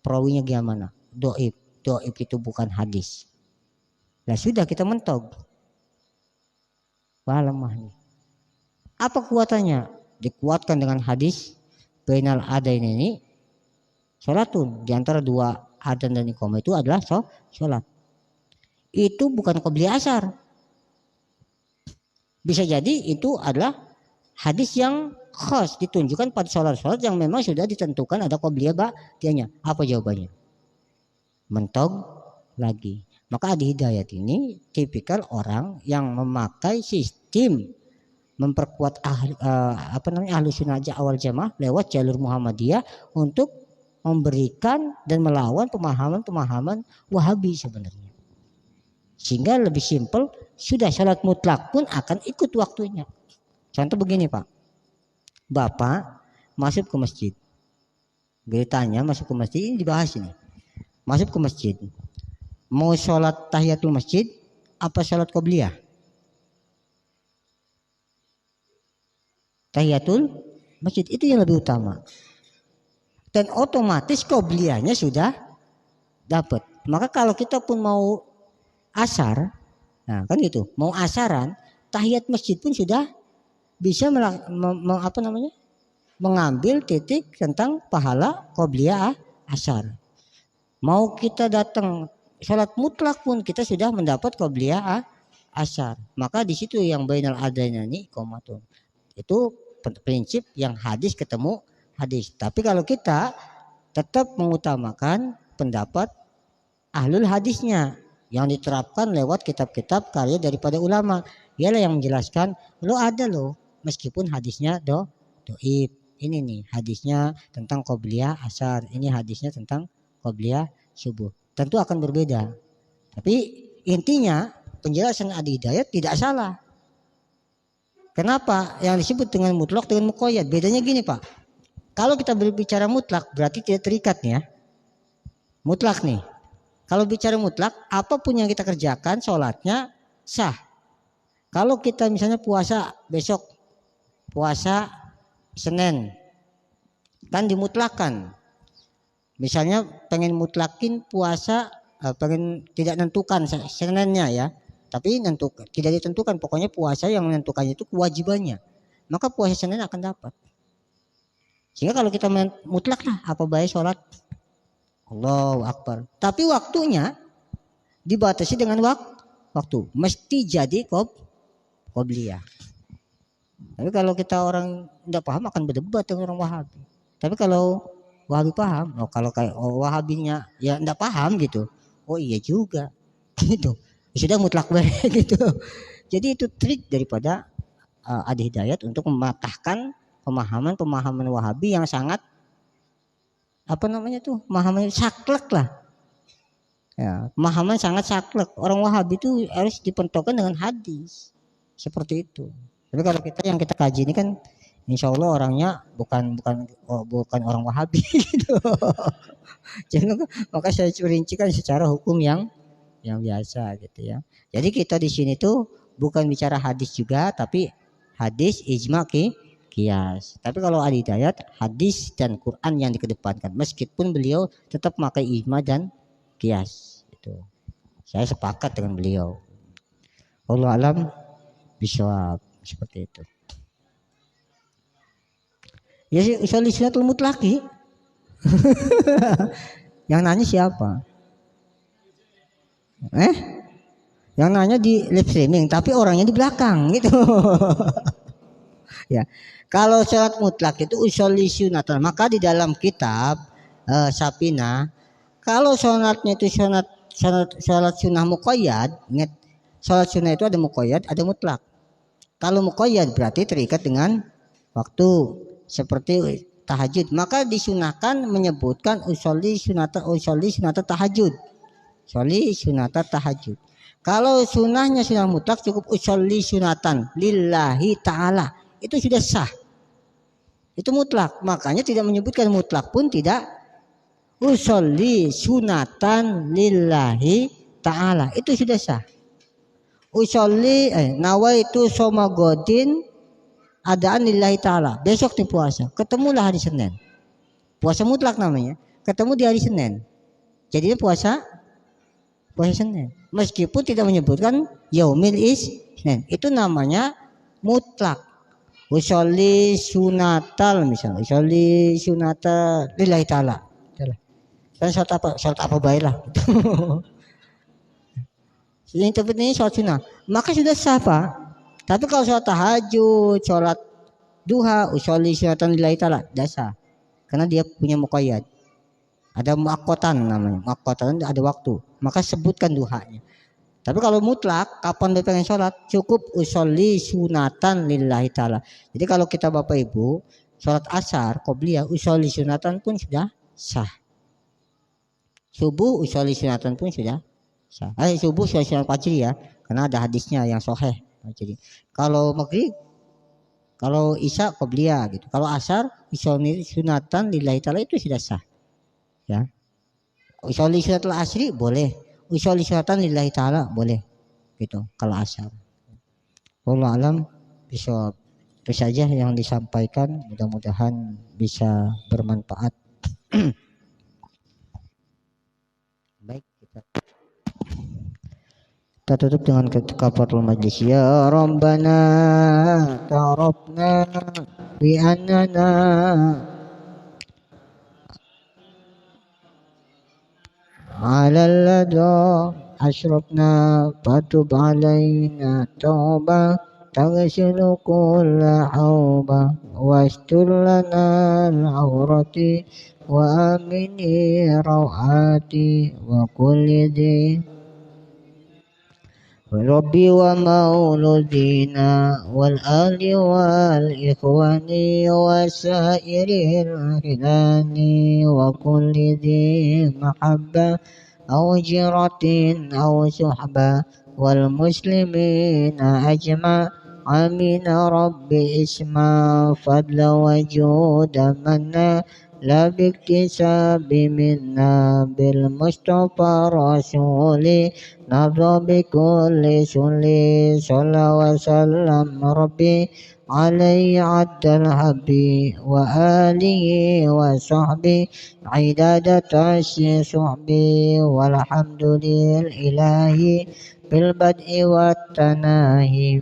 Perawinya gimana? Doib. Doib itu bukan hadis. Nah sudah kita mentog. Wah lemah nih. Apa kuatannya? Dikuatkan dengan hadis bainal adain ini sholatun. Di antara 2 adzan dan iqamah itu adalah sholat. Itu bukan qobliyah asar. Bisa jadi itu adalah hadis yang khas ditunjukkan pada sholat-sholat yang memang sudah ditentukan ada qobliyah ba'diyahnya. Apa jawabannya? Mentog lagi. Maka Adi Hidayat ini tipikal orang yang memakai sistem memperkuat ahlu sunnah awal jamaah lewat jalur Muhammadiyah untuk memberikan dan melawan pemahaman Wahabi sebenarnya. Sehingga lebih simpel, sudah sholat mutlak pun akan ikut waktunya. Contoh begini Pak, Bapak masuk ke masjid, beritanya masuk ke masjid, ini dibahas ini. Masuk ke masjid, mau sholat tahiyatul masjid apa sholat qobliyah? Tahiyatul masjid itu yang lebih utama. Dan otomatis qobliyahnya sudah dapat. Maka kalau kita pun mau asar, nah kan gitu, mau asaran, tahiyat masjid pun sudah bisa mengambil titik tentang pahala qobliyah asar. Mau kita datang sholat mutlak pun kita sudah mendapat qobliyah asar. Maka di situ yang bainal adaini iqamatun. Itu prinsip yang hadis ketemu hadis. Tapi kalau kita tetap mengutamakan pendapat ahlul hadisnya yang diterapkan lewat kitab-kitab karya daripada ulama, ialah yang menjelaskan lo ada loh meskipun hadisnya doib. Ini nih hadisnya tentang qobliyah asar, ini hadisnya tentang qobliyah subuh. Tentu akan berbeda. Tapi intinya penjelasan Adi Hidayat tidak salah. Kenapa? Yang disebut dengan mutlak dengan muqayyad. Bedanya gini Pak. Kalau kita berbicara mutlak berarti tidak terikat nih ya. Mutlak nih. Kalau bicara mutlak, apapun yang kita kerjakan sholatnya sah. Kalau kita misalnya puasa besok, puasa Senin, kan dimutlakan. Misalnya pengen mutlakin puasa, pengen tidak nentukan Seninnya ya, tapi tidak ditentukan. Pokoknya puasa yang menentukannya itu kewajibannya. Maka puasa Senin akan dapat. Sehingga kalau kita mutlak lah, apa baik sholat Allahu Akbar. Tapi waktunya dibatasi dengan waktu. Mesti jadi qobliyah. Tapi kalau kita orang tidak paham akan berdebat dengan orang Wahabi. Tapi kalau Wahabi paham, kalau kayak Wahabinya ya tidak paham gitu. Oh iya juga, gitu. Sudah mutlak banget gitu. Jadi itu trik daripada Adi Hidayat untuk mematahkan pemahaman Wahabi yang sangat pemahaman saklek lah. Ya, pemahaman sangat saklek. Orang Wahabi itu harus dipentokkan dengan hadis. Seperti itu. Tapi kalau yang kita kaji ini kan insya Allah orangnya bukan orang Wahabi gitu. Jadi maka saya rincikan secara hukum yang biasa gitu ya. Jadi kita di sini tuh bukan bicara hadis juga, tapi hadis ijma qiyas. Tapi kalau Adi Hidayat hadis dan Quran yang dikedepankan, meskipun beliau tetap memakai ijma dan qiyas. Itu saya sepakat dengan beliau. Wallahu alam bishawab, seperti itu. Ya usul sunnatul mutlaqi. Yang nanya siapa? Yang nanya di live streaming, tapi orangnya di belakang gitu. Ya, kalau sholat mutlak itu usul sunnatul, maka di dalam kitab Sapina, kalau sholatnya itu sholat sunnah muqayyad, ingat sholat sunnah itu ada muqayyad, ada mutlak. Kalau muqayyad berarti terikat dengan waktu seperti tahajud. Maka disunahkan menyebutkan usolli sunata tahajud. Usolli sunata tahajud. Kalau sunahnya sunnah mutlak cukup usolli sunatan lillahi ta'ala. Itu sudah sah. Itu mutlak. Makanya tidak menyebutkan mutlak pun tidak. Usolli sunatan lillahi ta'ala. Itu sudah sah. Usolli nawaitu somagodin adaan lillahi ta'ala. Besok di puasa. Ketemulah hari Senin. Puasa mutlak namanya. Ketemu di hari Senin. Jadinya puasa Senin. Meskipun tidak menyebutkan yaumil isnin. Itu namanya mutlak. Usolli sunatal misalnya. Usolli sunata lillahi ta'ala. Dan sholat apa baiklah. Ini sholat sunnah. Maka sudah sah Pak. Tapi kalau sholat tahajud, sholat duha, usolli sunatan lillahi ta'ala, tidak sah. Karena dia punya muqayyad. Ada muaqqatan namanya. Muaqqatan ada waktu. Maka sebutkan duhanya. Tapi kalau mutlak, kapan dia pengen sholat, cukup usolli sunatan lillahi ta'ala. Jadi kalau kita Bapak Ibu, sholat asar, qobliyah, usolli sunatan pun sudah sah. Subuh usolli sunatan pun sudah sah. Subuh usolli sunatan fajri ya, karena ada hadisnya yang sahih. Jadi kalau maghrib, kalau isya qobliyah gitu. Kalau asar usolli sunatan lillahi ta'ala itu sudah sah. Ya. Usolli sunatul asri boleh. Usolli sunatan lillahi ta'ala boleh. Gitu kalau asar. Wallahu alam bisa itu saja yang disampaikan, mudah-mudahan bisa bermanfaat. Baik, kita tutup dengan kafaratul majlis. Ya Rabbana ta'arafna bi annana على اللدى أشرفنا فتب علينا توبة تغسل كل حوبة واستر لنا العورة وآمن روعاتي وكل ذي ربي ومولودينا والآل والإخوان وسائر الخلان وكل ذي محبة أو جرة أو صحبة والمسلمين أجمع آمين رب اسمع فضل وجود منا لا باكتساب منا بالمصطفى رسولي نرضى بكل سلي صلى وسلم ربي عليه عد الحبي وآله وصحبه عدادة صحبي والحمد لله بالبدء والتناهي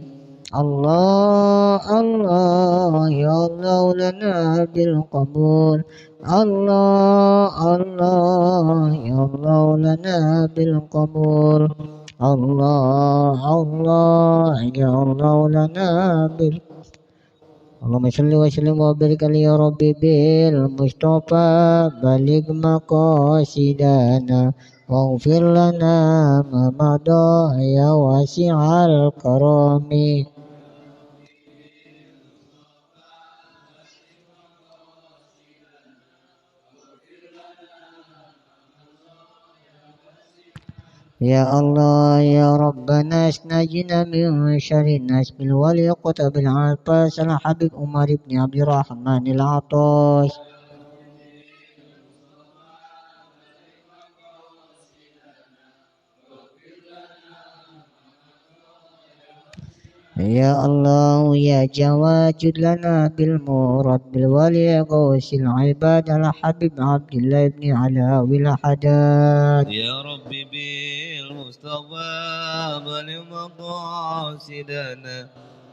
الله الله يا الله لنا بالقبول الله الله يا الله لنا بالقبول الله الله يا الله لنا بالقبول اللهم صل وسلم وبارك عليه يا ربي بالمصطفى بلغ مقاصدنا واغفر لنا ما مضى يا واسع الكرم. يا الله يا ربنا اسنجنا من شر الناس بالولي قطب العطاس الحبيب عمر بن عبد الرحمن العطاس. يا الله يا جواد لنا بالمراد بالولي غوث العباد الحبيب عبد الله بن علاوي الحداد. يا ربي بالمصطفى بلغ مقاصدنا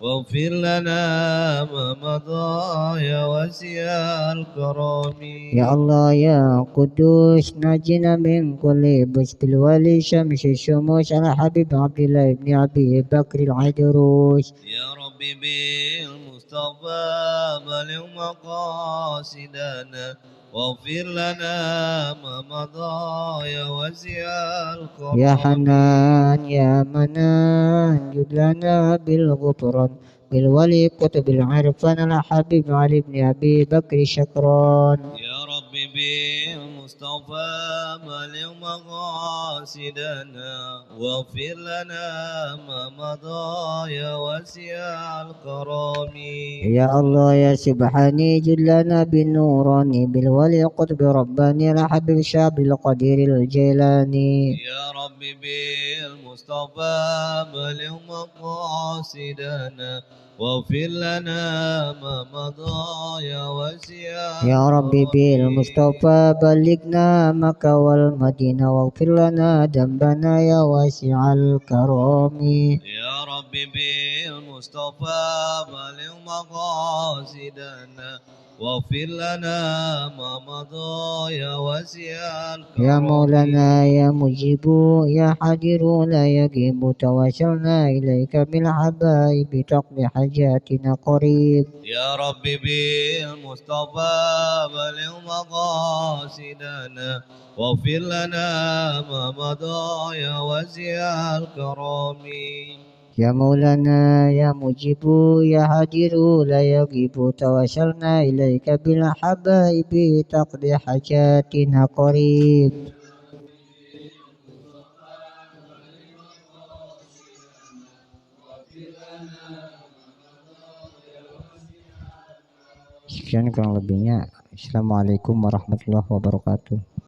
واغفر لنا ما مضى يا واسع الكرم. يا الله يا قدوس نجنا من كل بس بالولي شمس الشموس على حبيب عبد الله بن أبي بكر العدروس. يا ربي بالمصطفى بلغ مقاصدنا واغفر لنا ما مضى يا واسع الكرم. يا حنان يا منان جد لنا بالغفران بالولي قطب العرفان الحبيب علي بن أبي بكر شكران. يا رب بالمصطفى بلغ مقاصدنا واغفر لنا ما مضى يا واسع الكرم. يا الله يا سبحاني جلنا بالنوراني بالولي قطب رباني الحبيب شاب القدير الجيلاني. يا رب بالمصطفى بلغ مقاصدنا واغفر لنا ما مضى يا واسع. يا ربي بالمصطفى بلغنا مكة والمدينة واغفر لنا ذنبنا يا واسع الكرم. يا رب بالمصطفى بلغ مقاصدنا واغفر لنا ما مضى يا واسع الكرم. يا مولانا يا مجيب يا حاضر لا يجيب توسلنا إليك بالحبائب تقضي حاجاتنا قريب. يا رب بالمصطفى بلغ مقاصدنا واغفر لنا ما مضى يا واسع الكرم. يا مولانا يا مجيب يا حاضر لا يغيب توسلنا إليك بالحبائب تقضي حاجاتنا قريب. Sekian kurang lebihnya. Assalamualaikum warahmatullahi wabarakatuh.